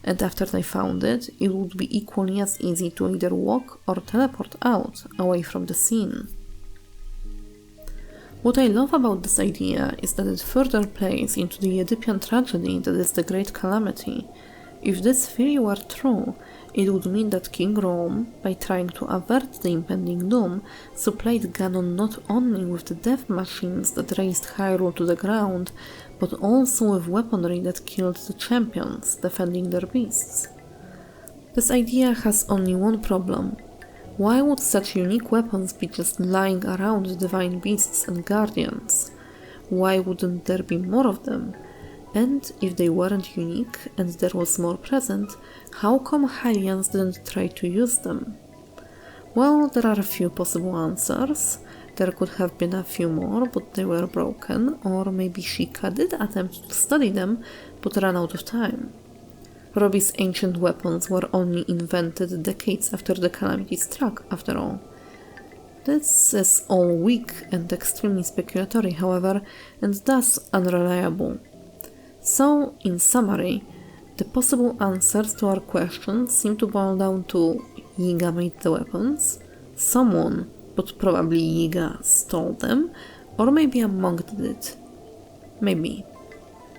And after they found it, it would be equally as easy to either walk or teleport out, away from the scene. What I love about this idea is that it further plays into the Oedipian tragedy that is the Great Calamity. If this theory were true, it would mean that King Rhoam, by trying to avert the impending doom, supplied Ganon not only with the death machines that razed Hyrule to the ground, but also with weaponry that killed the champions defending their beasts. This idea has only one problem. Why would such unique weapons be just lying around divine beasts and guardians? Why wouldn't there be more of them? And if they weren't unique and there was more present, how come Hylians didn't try to use them? Well, there are a few possible answers. There could have been a few more, but they were broken, or maybe Sheikah did attempt to study them, but ran out of time. Robbie's ancient weapons were only invented decades after the Calamity struck, after all. This is all weak and extremely speculatory, however, and thus unreliable. So, in summary, the possible answers to our questions seem to boil down to Yiga made the weapons, someone, but probably Yiga, stole them, or maybe a monk did it. Maybe.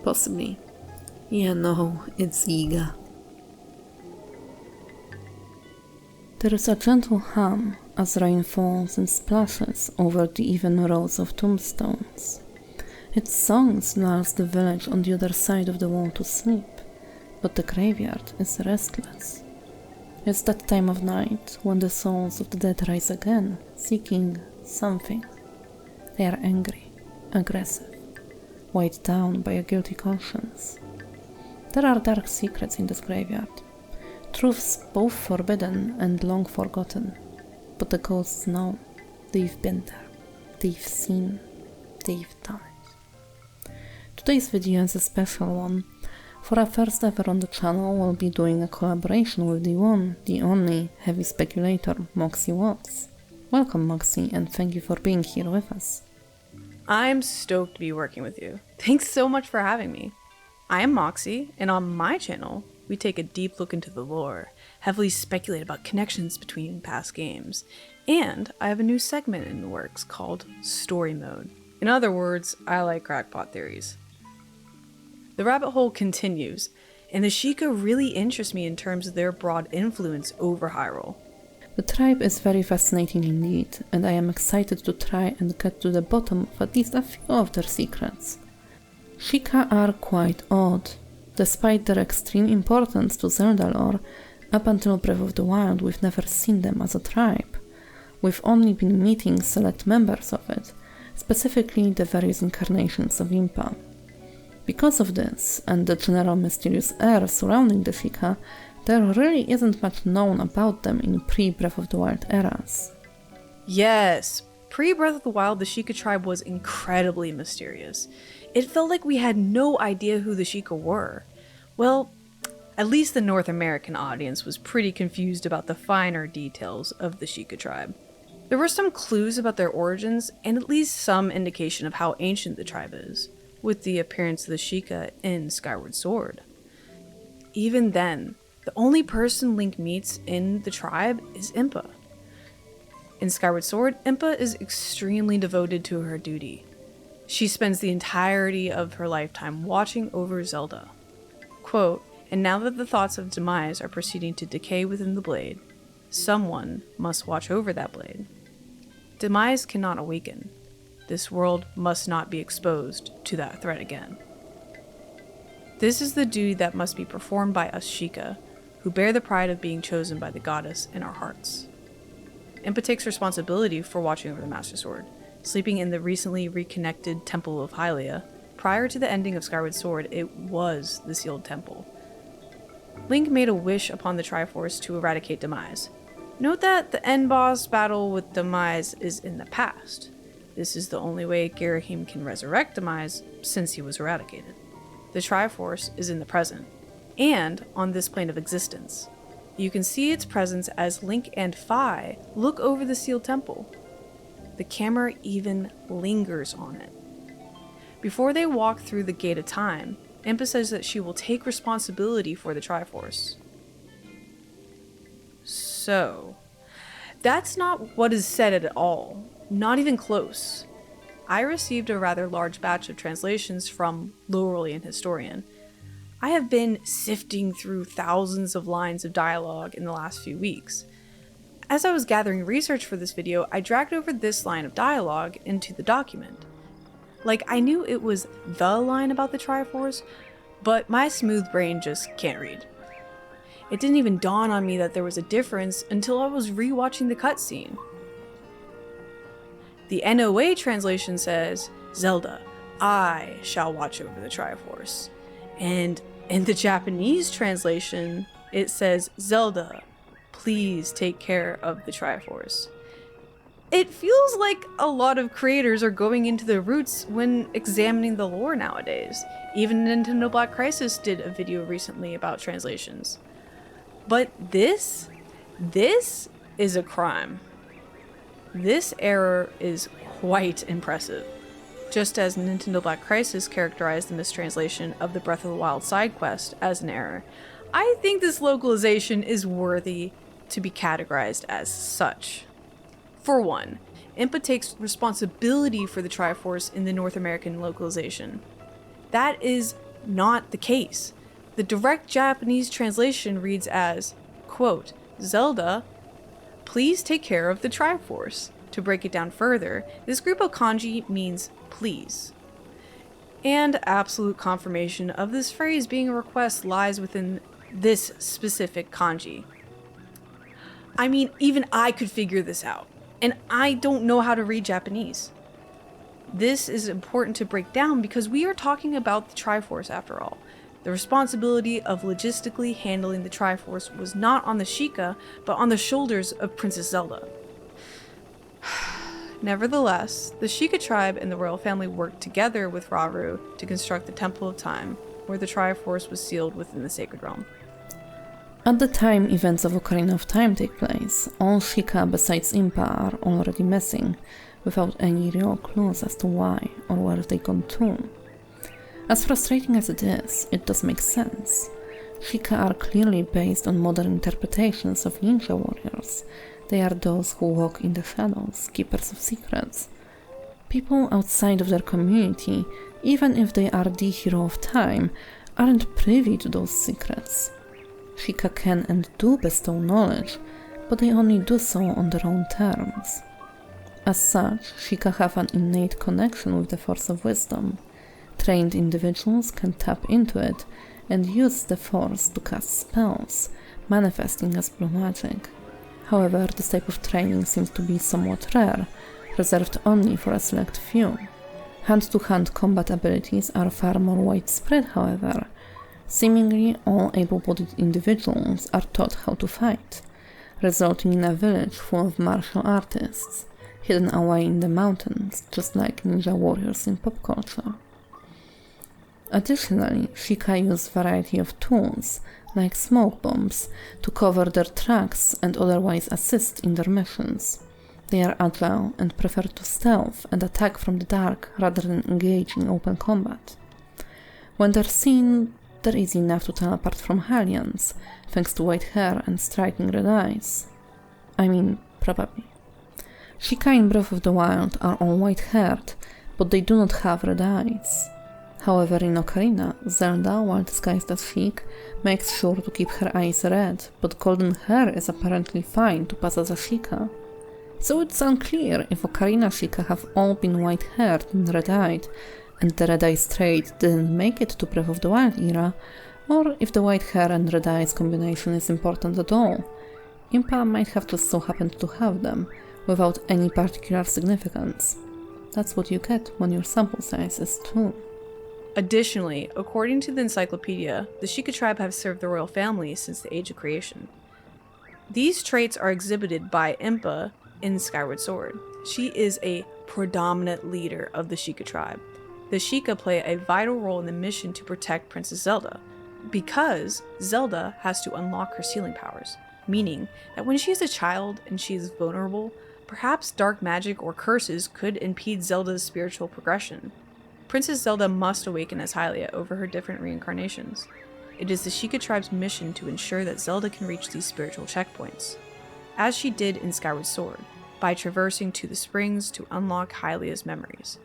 Possibly. Yeah, no, it's Yiga. There is a gentle hum as rain falls and splashes over the even rows of tombstones. Its songs lulls the village on the other side of the wall to sleep, but the graveyard is restless. It's that time of night when the souls of the dead rise again, seeking something. They are angry, aggressive, weighed down by a guilty conscience. There are dark secrets in this graveyard, truths both forbidden and long forgotten, but the ghosts know. They've been there, they've seen, they've done it. Today's video is a special one. For our first ever on the channel, we'll be doing a collaboration with the one, the only heavy speculator, Moxie Watts. Welcome, Moxie, and thank you for being here with us. I'm stoked to be working with you. Thanks so much for having me. I am Moxie, and on my channel, we take a deep look into the lore, heavily speculate about connections between past games, and I have a new segment in the works called Story Mode. In other words, I like crackpot theories. The rabbit hole continues, and the Sheikah really interest me in terms of their broad influence over Hyrule. The tribe is very fascinating indeed, and I am excited to try and get to the bottom of at least a few of their secrets. Sheikah are quite odd. Despite their extreme importance to Zelda lore, up until Breath of the Wild we've never seen them as a tribe. We've only been meeting select members of it, specifically the various incarnations of Impa. Because of this, and the general mysterious air surrounding the Sheikah, there really isn't much known about them in pre-Breath of the Wild eras. Yes, pre-Breath of the Wild, the Sheikah tribe was incredibly mysterious. It felt like we had no idea who the Sheikah were. Well, at least the North American audience was pretty confused about the finer details of the Sheikah tribe. There were some clues about their origins, and at least some indication of how ancient the tribe is, with the appearance of the Sheikah in Skyward Sword. even then, the only person Link meets in the tribe is Impa. In Skyward Sword, Impa is extremely devoted to her duty. She spends the entirety of her lifetime watching over Zelda. Quote, "And now that the thoughts of demise are proceeding to decay within the blade, someone must watch over that blade. Demise cannot awaken. This world must not be exposed to that threat again. This is the duty that must be performed by us Sheikah, who bear the pride of being chosen by the goddess in our hearts." Impa takes responsibility for watching over the Master Sword, sleeping in the recently reconnected Temple of Hyrule. Prior to the ending of Skyward Sword, it was the Sealed Temple. Link made a wish upon the Triforce to eradicate Demise. Note that the end boss battle with Demise is in the past. This is the only way Gerudo can resurrect Demise since he was eradicated. The Triforce is in the present, and on this plane of existence. You can see its presence as Link and Fi look over the Sealed Temple. The camera even lingers on it. Before they walk through the Gate of Time, Impa says that she will take responsibility for the Triforce. So, that's not what is said at all. Not even close. I received a rather large batch of translations from Laurelian Historian. I have been sifting through thousands of lines of dialogue in the last few weeks. As I was gathering research for this video, I dragged over this line of dialogue into the document. Like, I knew it was the line about the Triforce, but my smooth brain just can't read. It didn't even dawn on me that there was a difference until I was rewatching the cutscene. The NOA translation says, "Zelda, I shall watch over the Triforce." And in the Japanese translation, it says, "Zelda, please take care of the Triforce." It feels like a lot of creators are going into the roots when examining the lore nowadays. Even Nintendo Black Crisis did a video recently about translations. But this is a crime. This error is quite impressive. Just as Nintendo Black Crisis characterized the mistranslation of the Breath of the Wild side quest as an error, I think this localization is worthy to be categorized as such. For one, Impa takes responsibility for the Triforce in the North American localization. That is not the case. The direct Japanese translation reads as, quote, "Zelda, please take care of the Triforce." To break it down further, this group of kanji means please. And absolute confirmation of this phrase being a request lies within this specific kanji. I mean, even I could figure this out, and I don't know how to read Japanese. This is important to break down because we are talking about the Triforce after all. The responsibility of logistically handling the Triforce was not on the Sheikah, but on the shoulders of Princess Zelda. Nevertheless, the Sheikah tribe and the royal family worked together with Rauru to construct the Temple of Time, where the Triforce was sealed within the Sacred Realm. At the time events of Ocarina of Time take place, all Sheikah besides Impa are already missing, without any real clues as to why or where they gone to. As frustrating as it is, it does make sense. Sheikah are clearly based on modern interpretations of ninja warriors. They are those who walk in the shadows, keepers of secrets. People outside of their community, even if they are the hero of time, aren't privy to those secrets. Sheikah can and do bestow knowledge, but they only do so on their own terms. As such, Sheikah have an innate connection with the force of wisdom. Trained individuals can tap into it and use the force to cast spells, manifesting as blue magic. However, this type of training seems to be somewhat rare, reserved only for a select few. Hand-to-hand combat abilities are far more widespread, however. Seemingly all able-bodied individuals are taught how to fight, resulting in a village full of martial artists, hidden away in the mountains, just like ninja warriors in pop culture. Additionally, Sheikah use variety of tools, like smoke bombs, to cover their tracks and otherwise assist in their missions. They are agile and prefer to stealth and attack from the dark rather than engage in open combat. When they're seen, they're easy enough to tell apart from Hylians, thanks to white hair and striking red eyes. I mean, probably. Sheikah in Breath of the Wild are all white-haired, but they do not have red eyes. However, in Ocarina, Zelda, while disguised as Sheik, makes sure to keep her eyes red, but golden hair is apparently fine to pass as a Sheikah. So it's unclear if Ocarina Sheikah have all been white-haired and red-eyed, and the red eyes trait didn't make it to Breath of the Wild era, or if the white hair and red eyes combination is important at all. Impa might have just so happened to have them, without any particular significance. That's what you get when your sample size is 2. Additionally, according to the Encyclopedia, the Sheikah tribe have served the royal family since the Age of Creation. These traits are exhibited by Impa in Skyward Sword. She is a predominant leader of the Sheikah tribe. The Sheikah play a vital role in the mission to protect Princess Zelda, because Zelda has to unlock her sealing powers, meaning that when she is a child and she is vulnerable, perhaps dark magic or curses could impede Zelda's spiritual progression. Princess Zelda must awaken as Hylia over her different reincarnations. It is the Sheikah tribe's mission to ensure that Zelda can reach these spiritual checkpoints, as she did in Skyward Sword, by traversing to the springs to unlock Hylia's memories.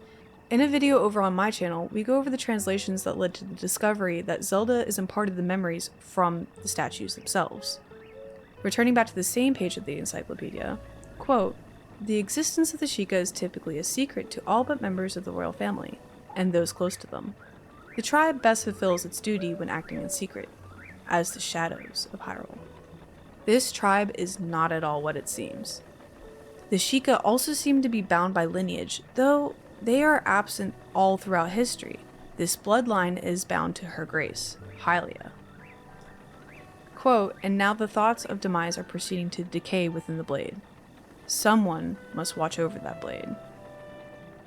In a video over on my channel, we go over the translations that led to the discovery that Zelda is imparted the memories from the statues themselves. Returning back to the same page of the encyclopedia, quote, "The existence of the Sheikah is typically a secret to all but members of the royal family, and those close to them. The tribe best fulfills its duty when acting in secret, as the shadows of Hyrule. This tribe is not at all what it seems. The Sheikah also seem to be bound by lineage, though they are absent all throughout history. This bloodline is bound to her grace, Hylia." Quote, "And now the thoughts of demise are proceeding to decay within the blade. Someone must watch over that blade.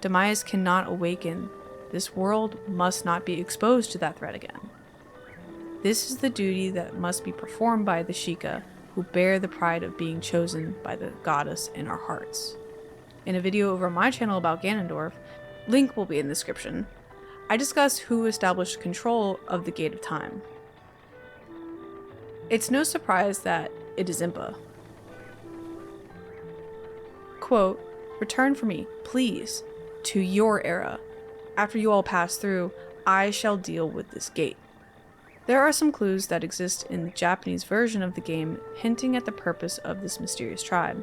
Demise cannot awaken. This world must not be exposed to that threat again. This is the duty that must be performed by the Sheikah, who bear the pride of being chosen by the goddess in our hearts." In a video over on my channel about Ganondorf, link will be in the description, I discuss who established control of the Gate of Time. It's no surprise that it is Impa. Quote, "Return for me, please, to your era. After you all pass through, I shall deal with this gate." There are some clues that exist in the Japanese version of the game hinting at the purpose of this mysterious tribe.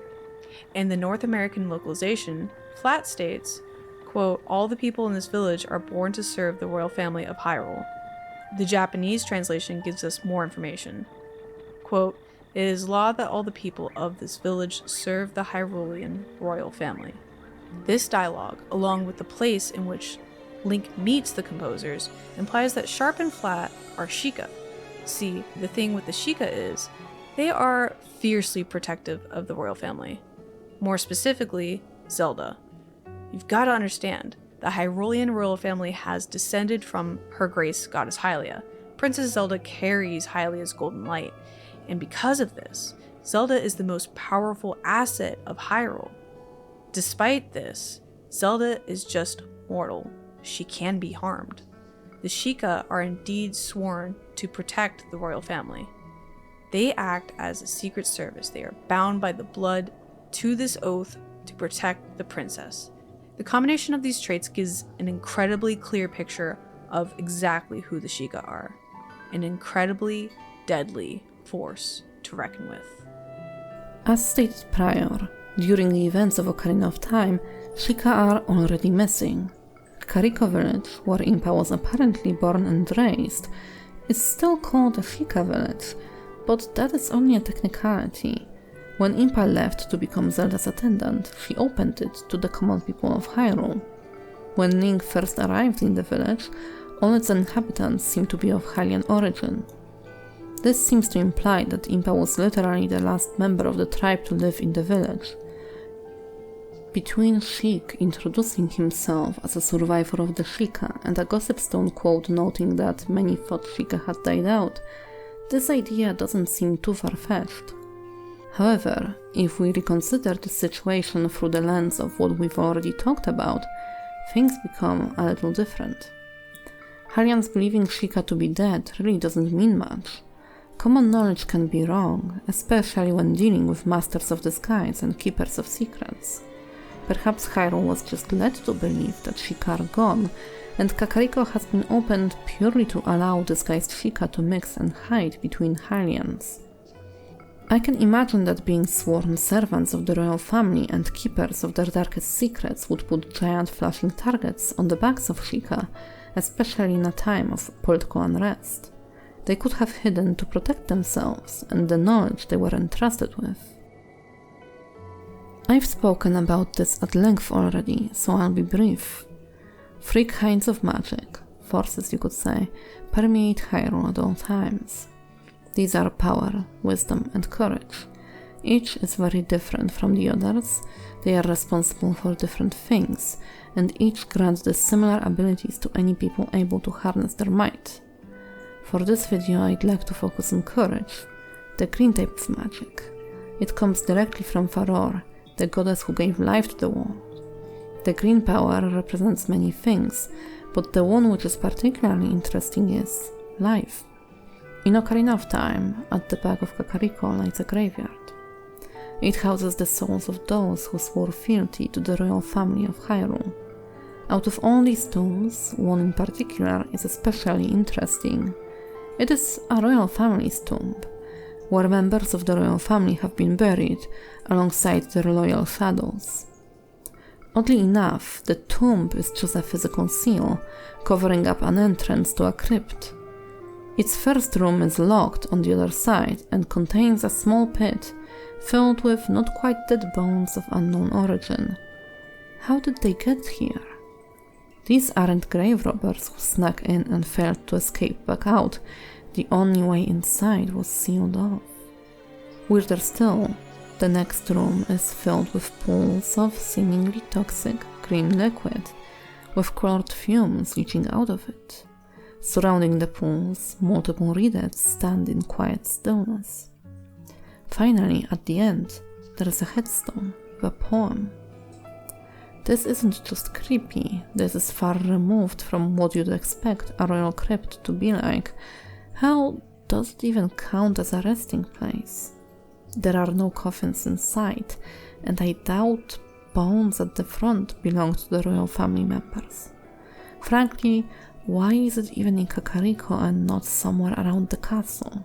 In the North American localization, Flat states, quote, "All the people in this village are born to serve the royal family of Hyrule." The Japanese translation gives us more information. Quote, "It is law that all the people of this village serve the Hyrulean royal family." This dialogue, along with the place in which Link meets the composers, implies that Sharp and Flat are Sheikah. See, the thing with the Sheikah is, they are fiercely protective of the royal family. More specifically, Zelda. You've got to understand, the Hyrulean royal family has descended from her grace goddess Hylia. Princess Zelda carries Hylia's golden light, and because of this, Zelda is the most powerful asset of Hyrule. Despite this, Zelda is just mortal. She can be harmed. The Sheikah are indeed sworn to protect the royal family. They act as a secret service. They are bound by the blood to this oath to protect the princess. The combination of these traits gives an incredibly clear picture of exactly who the Sheikah are. An incredibly deadly force to reckon with. As stated prior, during the events of Ocarina of Time, Sheikah are already missing. Kariko village, where Impa was apparently born and raised, is still called a Sheikah village, but that is only a technicality. When Impa left to become Zelda's attendant, she opened it to the common people of Hyrule. When Link first arrived in the village, all its inhabitants seemed to be of Hylian origin. This seems to imply that Impa was literally the last member of the tribe to live in the village. Between Sheik introducing himself as a survivor of the Sheikah and a gossip stone quote noting that many thought Sheikah had died out, this idea doesn't seem too far-fetched. However, if we reconsider the situation through the lens of what we've already talked about, things become a little different. Hylians believing Sheikah to be dead really doesn't mean much. Common knowledge can be wrong, especially when dealing with Masters of Disguise and Keepers of Secrets. Perhaps Hyrule was just led to believe that Sheikah are gone, and Kakariko has been opened purely to allow disguised Sheikah to mix and hide between Hylians. I can imagine that being sworn servants of the royal family and keepers of their darkest secrets would put giant flashing targets on the backs of Sheikah, especially in a time of political unrest. They could have hidden to protect themselves and the knowledge they were entrusted with. I've spoken about this at length already, so I'll be brief. 3 kinds of magic, forces you could say, permeate Hyrule at all times. These are power, wisdom, and courage. Each is very different from the others, they are responsible for different things, and each grants the similar abilities to any people able to harness their might. For this video I'd like to focus on courage, the green type of magic. It comes directly from Farore, the goddess who gave life to the world. The green power represents many things, but the one which is particularly interesting is life. In Ocarina of Time, at the back of Kakariko lies a graveyard. It houses the souls of those who swore fealty to the royal family of Hyrule. Out of all these tombs, one in particular is especially interesting. It is a royal family's tomb, where members of the royal family have been buried alongside their loyal shadows. Oddly enough, the tomb is just a physical seal, covering up an entrance to a crypt. Its first room is locked on the other side and contains a small pit filled with not quite dead bones of unknown origin. How did they get here? These aren't grave robbers who snuck in and failed to escape back out. The only way inside was sealed off. Weirder still, the next room is filled with pools of seemingly toxic green liquid, with colored fumes leaching out of it. Surrounding the pools, multiple readers stand in quiet stillness. Finally, at the end, there is a headstone with a poem. This isn't just creepy, this is far removed from what you'd expect a royal crypt to be like. How does it even count as a resting place? There are no coffins in sight, and I doubt bones at the front belong to the royal family members. Frankly, why is it even in Kakariko and not somewhere around the castle?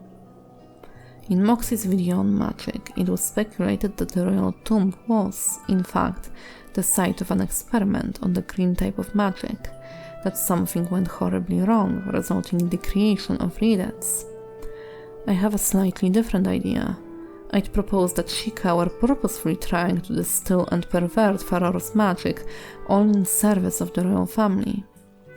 In Moxie's video on magic, it was speculated that the royal tomb was, in fact, the site of an experiment on the green type of magic, that something went horribly wrong, resulting in the creation of readers. I have a slightly different idea. I'd propose that Sheikah were purposefully trying to distill and pervert Farore's magic, all in service of the royal family.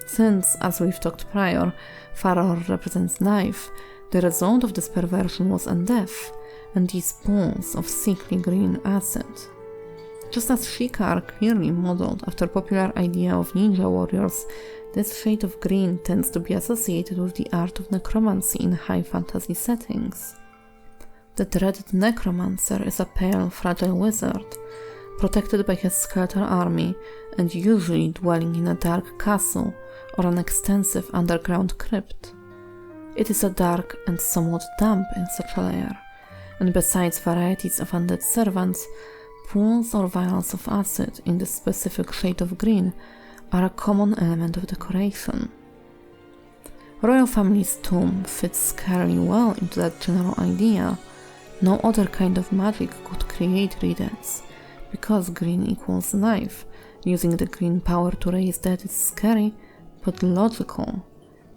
Since, as we've talked prior, Farore represents life, the result of this perversion was undeath, and these pools of sickly green acid. Just as Sheikah are clearly modeled after popular idea of ninja warriors, this shade of green tends to be associated with the art of necromancy in high fantasy settings. The dreaded necromancer is a pale, fragile wizard, protected by his skeletal army and usually dwelling in a dark castle or an extensive underground crypt. It is a dark and somewhat damp in such a lair, and besides varieties of undead servants, pools or vials of acid in the specific shade of green are a common element of decoration. Royal family's tomb fits scarily well into that general idea. No other kind of magic could create readers, because green equals life. Using the green power to raise dead is scary, but logical.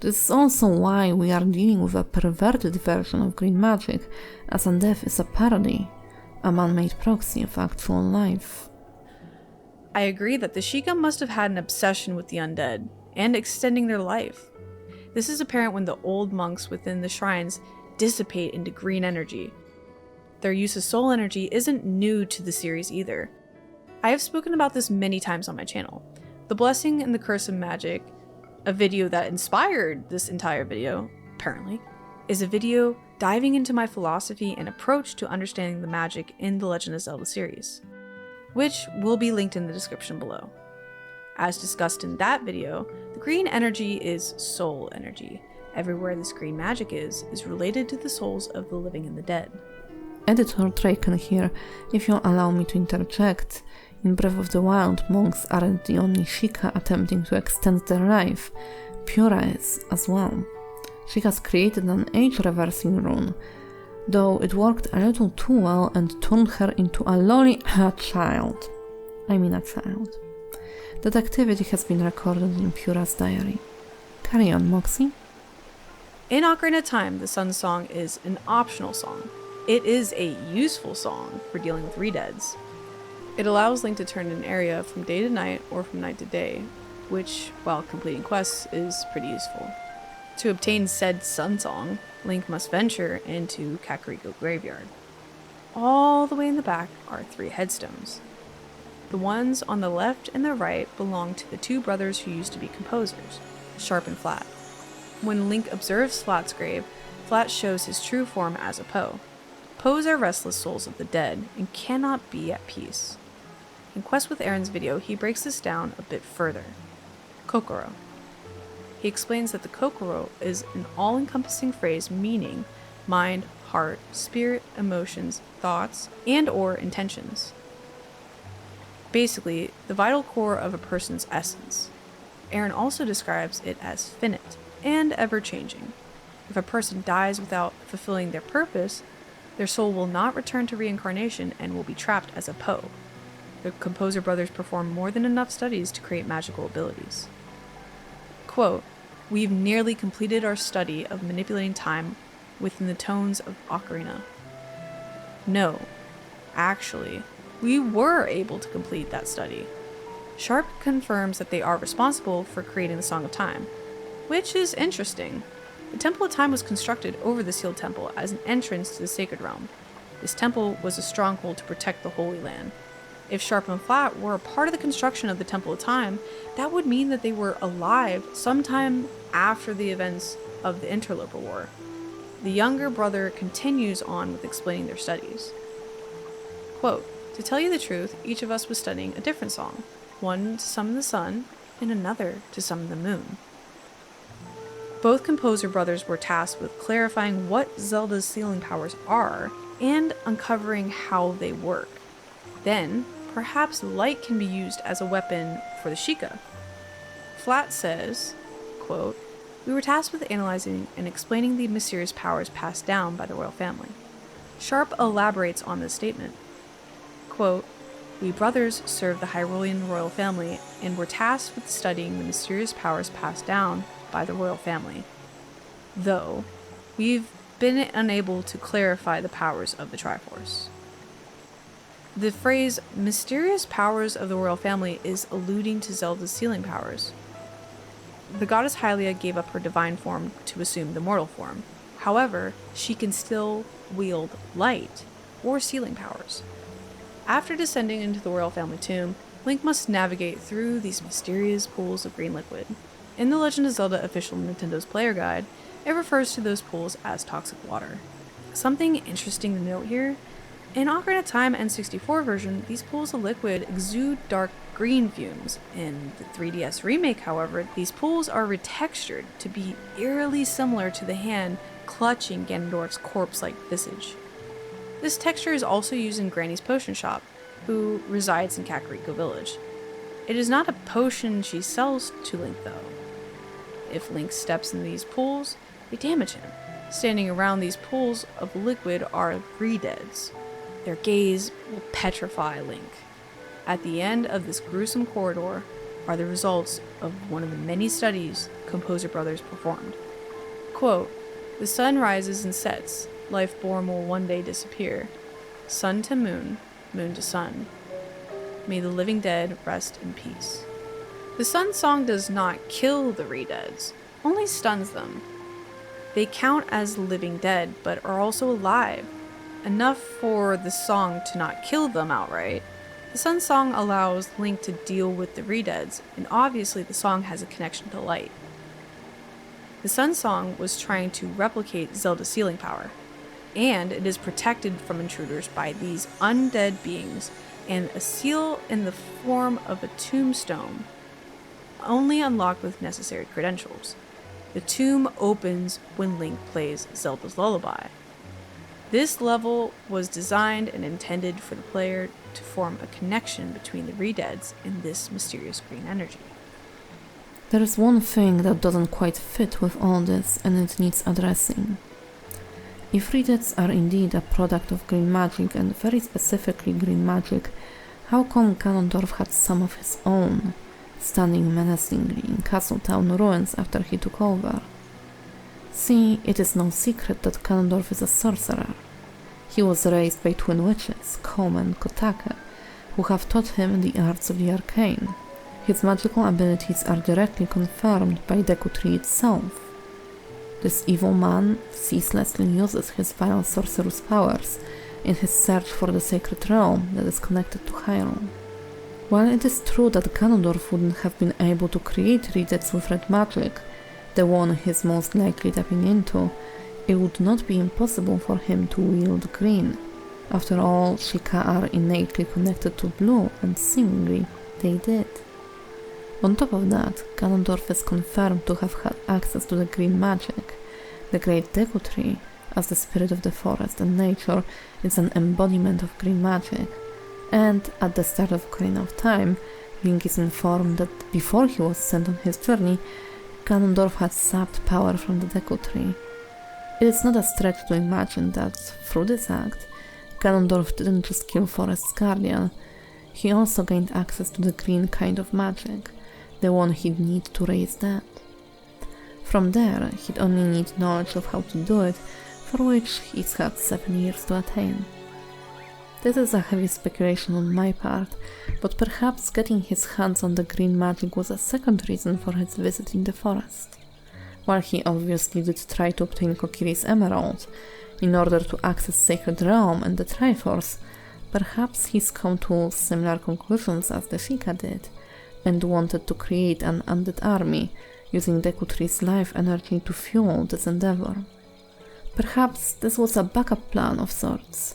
This is also why we are dealing with a perverted version of green magic, as undeath is a parody, a man-made proxy of actual life. I agree that the Sheikah must have had an obsession with the undead, and extending their life. This is apparent when the old monks within the shrines dissipate into green energy. Their use of soul energy isn't new to the series either. I have spoken about this many times on my channel. The Blessing and the Curse of Magic, a video that inspired this entire video, apparently, is a video diving into my philosophy and approach to understanding the magic in the Legend of Zelda series, which will be linked in the description below. As discussed in that video, the Green energy is soul energy. Everywhere this green magic is related to the souls of the living and the dead. Editor Draken here, if you'll allow me to interject. In Breath of the Wild, monks aren't the only Sheikah attempting to extend their life. Pura is as well. She has created an age-reversing rune, though it worked a little too well and turned her into a child. That activity has been recorded in Pura's diary. Carry on, Moxie. In Ocarina of Time, the Sun Song is an optional song. It is a useful song for dealing with redeads. It allows Link to turn an area from day to night or from night to day, which, while completing quests, is pretty useful. To obtain said Sun Song, Link must venture into Kakariko Graveyard. All the way in the back are 3 headstones. The ones on the left and the right belong to the 2 brothers who used to be composers, Sharp and Flat. When Link observes Flat's grave, Flat shows his true form as a Poe. Poes are restless souls of the dead and cannot be at peace. In Quest with Aaron's video, he breaks this down a bit further. Kokoro. He explains that the Kokoro is an all-encompassing phrase meaning mind, heart, spirit, emotions, thoughts, and or intentions. Basically, the vital core of a person's essence. Aaron also describes it as finite and ever-changing. If a person dies without fulfilling their purpose, their soul will not return to reincarnation and will be trapped as a Poe. The composer brothers performed more than enough studies to create magical abilities. Quote, "We've nearly completed our study of manipulating time within the tones of Ocarina." No, actually, we were able to complete that study. Sharp confirms that they are responsible for creating the Song of Time, which is interesting. The Temple of Time was constructed over the Sealed Temple as an entrance to the Sacred Realm. This temple was a stronghold to protect the Holy Land. If Sharp and Flat were a part of the construction of the Temple of Time, that would mean that they were alive sometime after the events of the Interloper War. The younger brother continues on with explaining their studies. Quote, "To tell you the truth, each of us was studying a different song, one to summon the sun and another to summon the moon." Both composer brothers were tasked with clarifying what Zelda's sealing powers are and uncovering how they work. Then, perhaps light can be used as a weapon for the Sheikah. Flat says, quote, "We were tasked with analyzing and explaining the mysterious powers passed down by the royal family." Sharp elaborates on this statement. Quote, "We brothers served the Hyrulean royal family and were tasked with studying the mysterious powers passed down by the royal family. Though, we've been unable to clarify the powers of the Triforce." The phrase "mysterious powers of the royal family" is alluding to Zelda's sealing powers. The goddess Hylia gave up her divine form to assume the mortal form. However, she can still wield light or sealing powers. After descending into the royal family tomb, Link must navigate through these mysterious pools of green liquid. In the Legend of Zelda official Nintendo's player guide, it refers to those pools as toxic water. Something interesting to note here, in Ocarina of Time N64 version, these pools of liquid exude dark green fumes. In the 3DS remake, however, these pools are retextured to be eerily similar to the hand clutching Ganondorf's corpse-like visage. This texture is also used in Granny's potion shop, who resides in Kakariko Village. It is not a potion she sells to Link, though. If Link steps in these pools, they damage him. Standing around these pools of liquid are redeads. Their gaze will petrify Link. At the end of this gruesome corridor are the results of one of the many studies composer brothers performed. Quote, "The sun rises and sets. Life-born will one day disappear. Sun to moon, moon to sun. May the living dead rest in peace." The Sun Song does not kill the redeads, only stuns them. They count as living dead, but are also alive, enough for the song to not kill them outright. The Sun Song allows Link to deal with the redeads, and obviously the song has a connection to light. The Sun Song was trying to replicate Zelda's sealing power, and it is protected from intruders by these undead beings and a seal in the form of a tombstone. only unlocked with necessary credentials. The tomb opens when Link plays Zelda's Lullaby. This level was designed and intended for the player to form a connection between the Redeads and this mysterious green energy. There is one thing that doesn't quite fit with all this, and it needs addressing. If Redeads are indeed a product of green magic, and very specifically green magic, how come Ganondorf had some of his own, standing menacingly in Castletown ruins after he took over? See, it is no secret that Ganondorf is a sorcerer. He was raised by twin witches, Rhoam and Kotake, who have taught him the arts of the arcane. His magical abilities are directly confirmed by Deku Tree itself. This evil man ceaselessly uses his vile sorcerous powers in his search for the sacred realm that is connected to Hyrule. While it is true that Ganondorf wouldn't have been able to create Redeads with red magic, the one he's most likely tapping into, it would not be impossible for him to wield green. After all, Sheikah are innately connected to blue, and seemingly they did. On top of that, Ganondorf is confirmed to have had access to the green magic. The great Deku Tree, as the spirit of the forest and nature, is an embodiment of green magic. And at the start of Ocarina of Time, Link is informed that before he was sent on his journey, Ganondorf had sapped power from the Deku Tree. It is not a stretch to imagine that, through this act, Ganondorf didn't just kill Forest's guardian, he also gained access to the green kind of magic, the one he'd need to raise dead. From there, he'd only need knowledge of how to do it, for which he's had 7 years to attain. This is a heavy speculation on my part, but perhaps getting his hands on the green magic was a second reason for his visit in the forest. While he obviously did try to obtain Kokiri's emerald, in order to access Sacred Realm and the Triforce, perhaps he's come to similar conclusions as the Sheikah did, and wanted to create an undead army, using Deku Tree's life energy to fuel this endeavor. Perhaps this was a backup plan of sorts.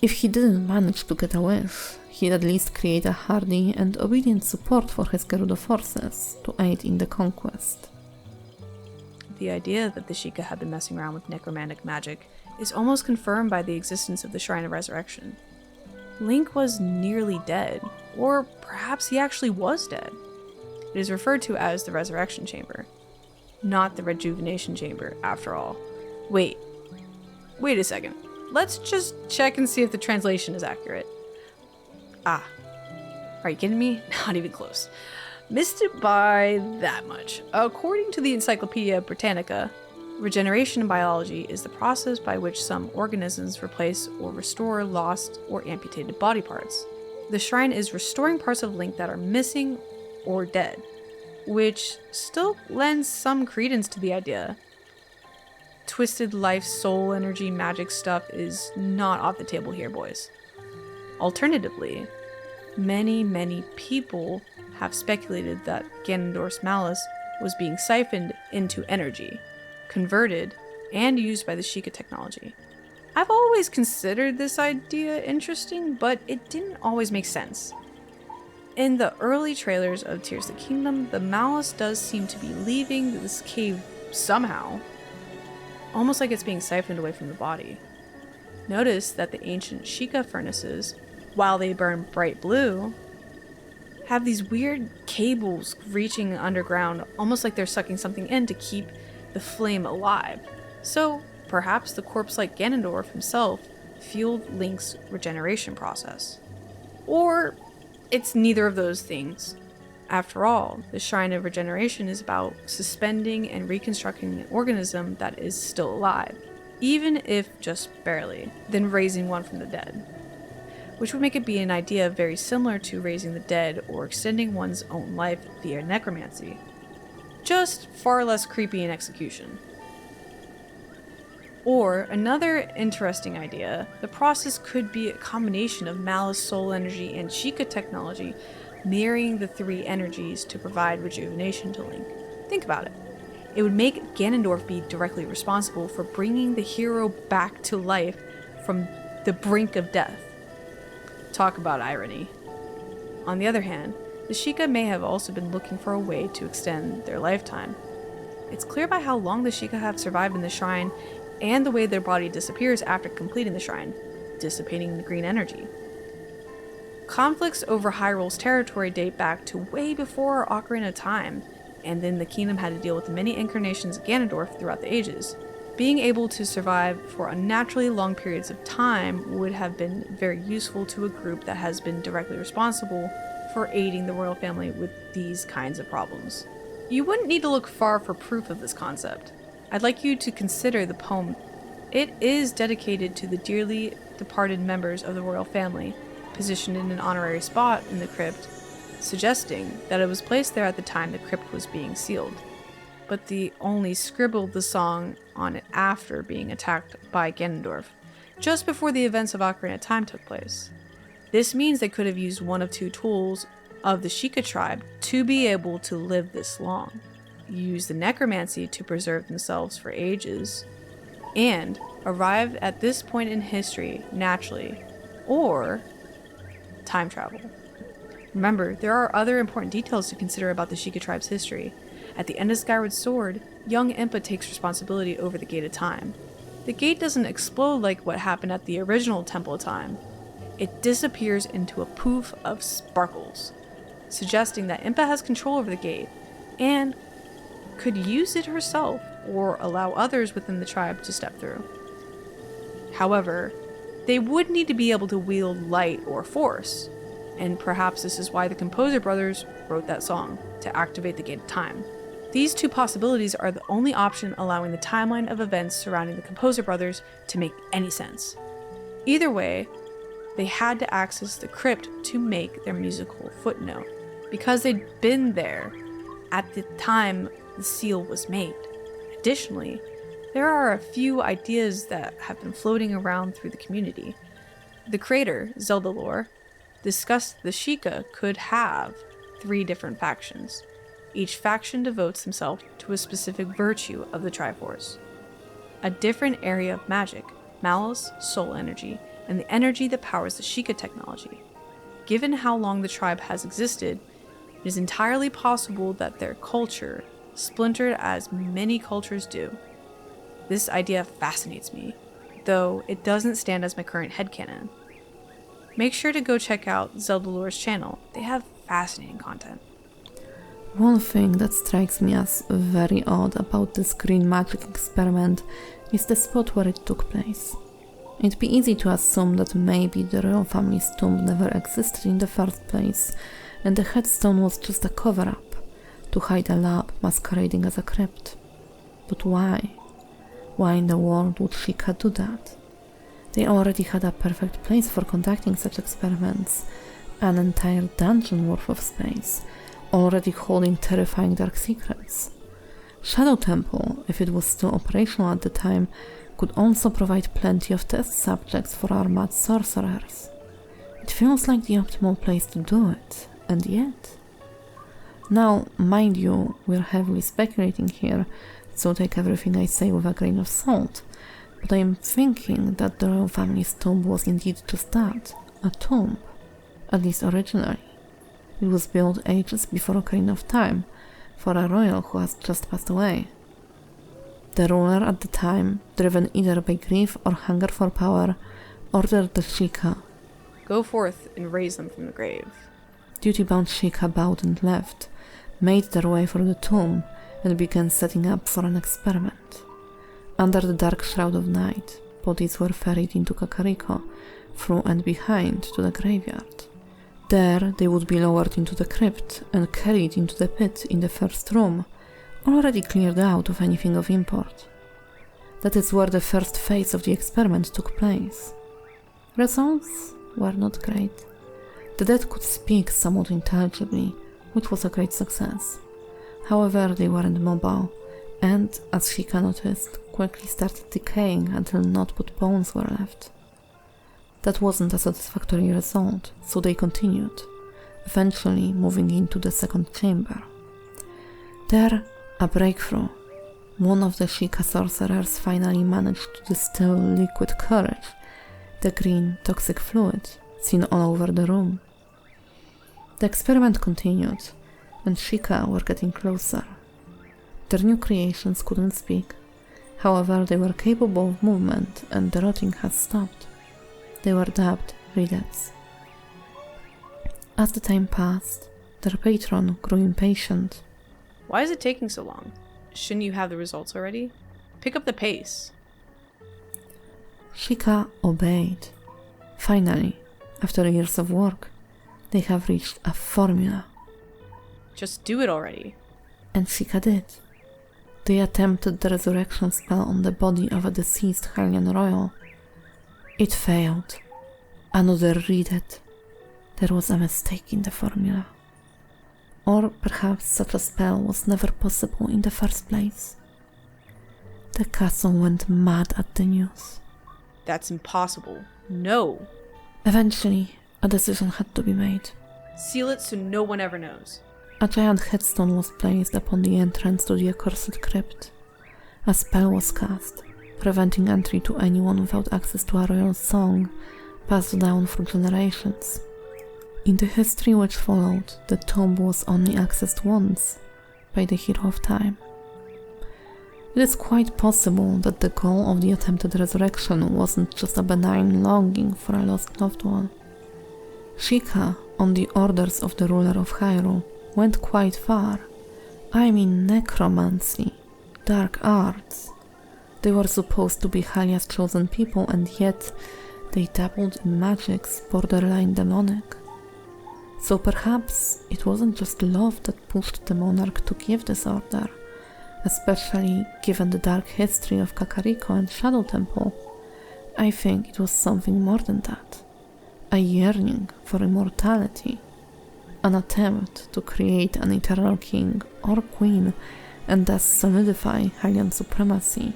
If he didn't manage to get a wish, he'd at least create a hardy and obedient support for his Gerudo forces to aid in the conquest. The idea that the Sheikah had been messing around with necromantic magic is almost confirmed by the existence of the Shrine of Resurrection. Link was nearly dead, or perhaps he actually was dead. It is referred to as the Resurrection Chamber, not the Rejuvenation Chamber, after all. Wait a second. Let's just check and see if the translation is accurate. Are you kidding me? Not even close. Missed it by that much. According to the Encyclopedia Britannica, regeneration in biology is the process by which some organisms replace or restore lost or amputated body parts. The shrine is restoring parts of Link that are missing or dead, which still lends some credence to the idea. Twisted life, soul energy, magic stuff is not off the table here, boys. Alternatively, many people have speculated that Ganondorf's malice was being siphoned into energy, converted, and used by the Sheikah technology. I've always considered this idea interesting, but it didn't always make sense. In the early trailers of Tears of the Kingdom, the malice does seem to be leaving this cave somehow, almost like it's being siphoned away from the body. Notice that the ancient Sheikah furnaces, while they burn bright blue, have these weird cables reaching underground, almost like they're sucking something in to keep the flame alive. So perhaps the corpse-like Ganondorf himself fueled Link's regeneration process. Or it's neither of those things. After all, the Shrine of Regeneration is about suspending and reconstructing an organism that is still alive, even if just barely, then raising one from the dead, which would make it be an idea very similar to raising the dead or extending one's own life via necromancy, just far less creepy in execution. Or, another interesting idea, the process could be a combination of malice, soul energy, and Sheikah technology, marrying the three energies to provide rejuvenation to Link. Think about it. It would make Ganondorf be directly responsible for bringing the hero back to life from the brink of death. Talk about irony. On the other hand, the Sheikah may have also been looking for a way to extend their lifetime. It's clear by how long the Sheikah have survived in the shrine and the way their body disappears after completing the shrine, dissipating the green energy. Conflicts over Hyrule's territory date back to way before Ocarina of Time, and then the kingdom had to deal with the many incarnations of Ganondorf throughout the ages. Being able to survive for unnaturally long periods of time would have been very useful to a group that has been directly responsible for aiding the royal family with these kinds of problems. You wouldn't need to look far for proof of this concept. I'd like you to consider the poem. It is dedicated to the dearly departed members of the royal family, positioned in an honorary spot in the crypt, suggesting that it was placed there at the time the crypt was being sealed. But they only scribbled the song on it after being attacked by Ganondorf, just before the events of Ocarina of Time took place. This means they could have used one of two tools of the Sheikah tribe to be able to live this long. Use the necromancy to preserve themselves for ages, and arrived at this point in history naturally, or time travel. Remember, there are other important details to consider about the Sheikah tribe's history. At the end of Skyward Sword, young Impa takes responsibility over the Gate of Time. The gate doesn't explode like what happened at the original Temple of Time. It disappears into a poof of sparkles, suggesting that Impa has control over the gate, and could use it herself or allow others within the tribe to step through. However, they would need to be able to wield light or force, and perhaps this is why the Composer brothers wrote that song, to activate the Gate of Time. These two possibilities are the only option allowing the timeline of events surrounding the Composer brothers to make any sense. Either way, they had to access the crypt to make their musical footnote, because they'd been there at the time the seal was made. Additionally, there are a few ideas that have been floating around through the community. The creator, Zelda Lore, discussed the Sheikah could have 3 different factions. Each faction devotes himself to a specific virtue of the Triforce. A different area of magic, malice, soul energy, and the energy that powers the Sheikah technology. Given how long the tribe has existed, it is entirely possible that their culture splintered as many cultures do. This idea fascinates me, though it doesn't stand as my current headcanon. Make sure to go check out Zelda Lore's channel. They have fascinating content. One thing that strikes me as very odd about this green magic experiment is the spot where it took place. It'd be easy to assume that maybe the royal family's tomb never existed in the first place, and the headstone was just a cover-up to hide a lab masquerading as a crypt. But why? Why in the world would Sheikah do that? They already had a perfect place for conducting such experiments, an entire dungeon worth of space, already holding terrifying dark secrets. Shadow Temple, if it was still operational at the time, could also provide plenty of test subjects for our mad sorcerers. It feels like the optimal place to do it, and yet... Now, mind you, we're heavily speculating here, so take everything I say with a grain of salt, but I am thinking that the royal family's tomb was indeed just that, a tomb, at least originally. It was built ages before Ocarina of Time, for a royal who has just passed away. The ruler at the time, driven either by grief or hunger for power, ordered the Sheikah. Go forth and raise them from the grave. Duty-bound Sheikah bowed and left, made their way for the tomb, and began setting up for an experiment. Under the dark shroud of night, bodies were ferried into Kakariko, through and behind to the graveyard. There they would be lowered into the crypt and carried into the pit in the first room, already cleared out of anything of import. That is where the first phase of the experiment took place. Results were not great. The dead could speak somewhat intelligibly, which was a great success. However, they weren't mobile, and, as Sheikah noticed, quickly started decaying until naught but bones were left. That wasn't a satisfactory result, so they continued, eventually moving into the second chamber. There, a breakthrough. One of the Sheikah sorcerers finally managed to distill liquid courage, the green, toxic fluid seen all over the room. The experiment continued, and Sheikah were getting closer. Their new creations couldn't speak, however they were capable of movement and the rotting had stopped. They were dubbed Ridets. As the time passed, their patron grew impatient. Why is it taking so long? Shouldn't you have the results already? Pick up the pace. Sheikah obeyed. Finally, after years of work, they have reached a formula. Just do it already. And Sheikah did. They attempted the resurrection spell on the body of a deceased Hylian royal. It failed. Another Ridet. There was a mistake in the formula. Or perhaps such a spell was never possible in the first place. The castle went mad at the news. That's impossible. No. Eventually, a decision had to be made. Seal it so no one ever knows. A giant headstone was placed upon the entrance to the accursed crypt. A spell was cast, preventing entry to anyone without access to a royal song, passed down through generations. In the history which followed, the tomb was only accessed once, by the Hero of Time. It is quite possible that the goal of the attempted resurrection wasn't just a benign longing for a lost loved one. Sheikah, on the orders of the ruler of Hyrule, went quite far. I mean necromancy, dark arts. They were supposed to be Hylia's chosen people, and yet they dabbled in magics borderline demonic. So perhaps it wasn't just love that pushed the monarch to give this order, especially given the dark history of Kakariko and Shadow Temple. I think it was something more than that. A yearning for immortality. An attempt to create an eternal king or queen and thus solidify Hylian supremacy.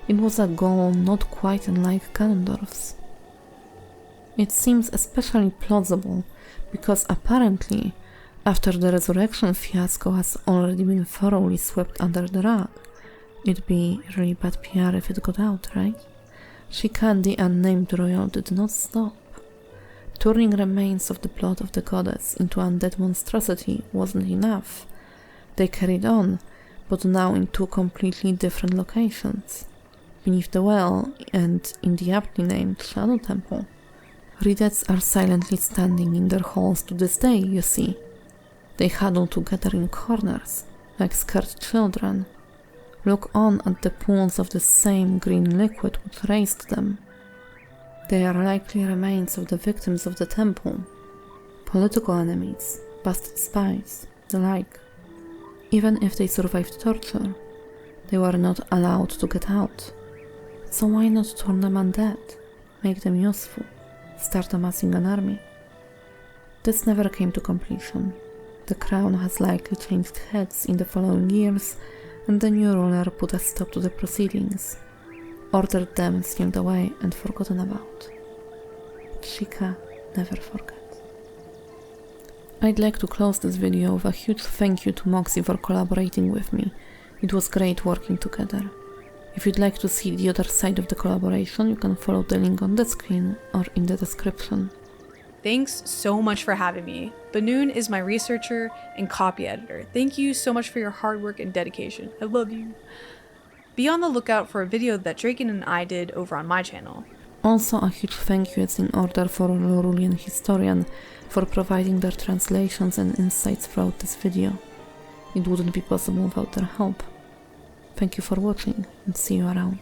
It was a goal not quite unlike Ganondorf's. It seems especially plausible because apparently, after the resurrection fiasco has already been thoroughly swept under the rug, it'd be really bad PR if it got out, right? Sheikah and the unnamed royal did not stop. Turning remains of the blood of the goddess into undead monstrosity wasn't enough. They carried on, but now in two completely different locations. Beneath the well and in the aptly named Shadow Temple. Ridets are silently standing in their halls to this day, you see. They huddle together in corners, like scared children. Look on at the pools of the same green liquid which raised them. They are likely remains of the victims of the temple. Political enemies, bastard spies, the like. Even if they survived torture, they were not allowed to get out. So why not turn them undead, make them useful, start amassing an army? This never came to completion. The crown has likely changed heads in the following years, and the new ruler put a stop to the proceedings, ordered them sealed away and forgotten about. But Sheikah never forgot. I'd like to close this video with a huge thank you to Moxie for collaborating with me. It was great working together. If you'd like to see the other side of the collaboration, you can follow the link on the screen or in the description. Thanks so much for having me. Banoon is my researcher and copy editor. Thank you so much for your hard work and dedication. I love you. Be on the lookout for a video that Draken and I did over on my channel. Also, a huge thank you is in order for Lorulian Historian for providing their translations and insights throughout this video. It wouldn't be possible without their help. Thank you for watching and see you around.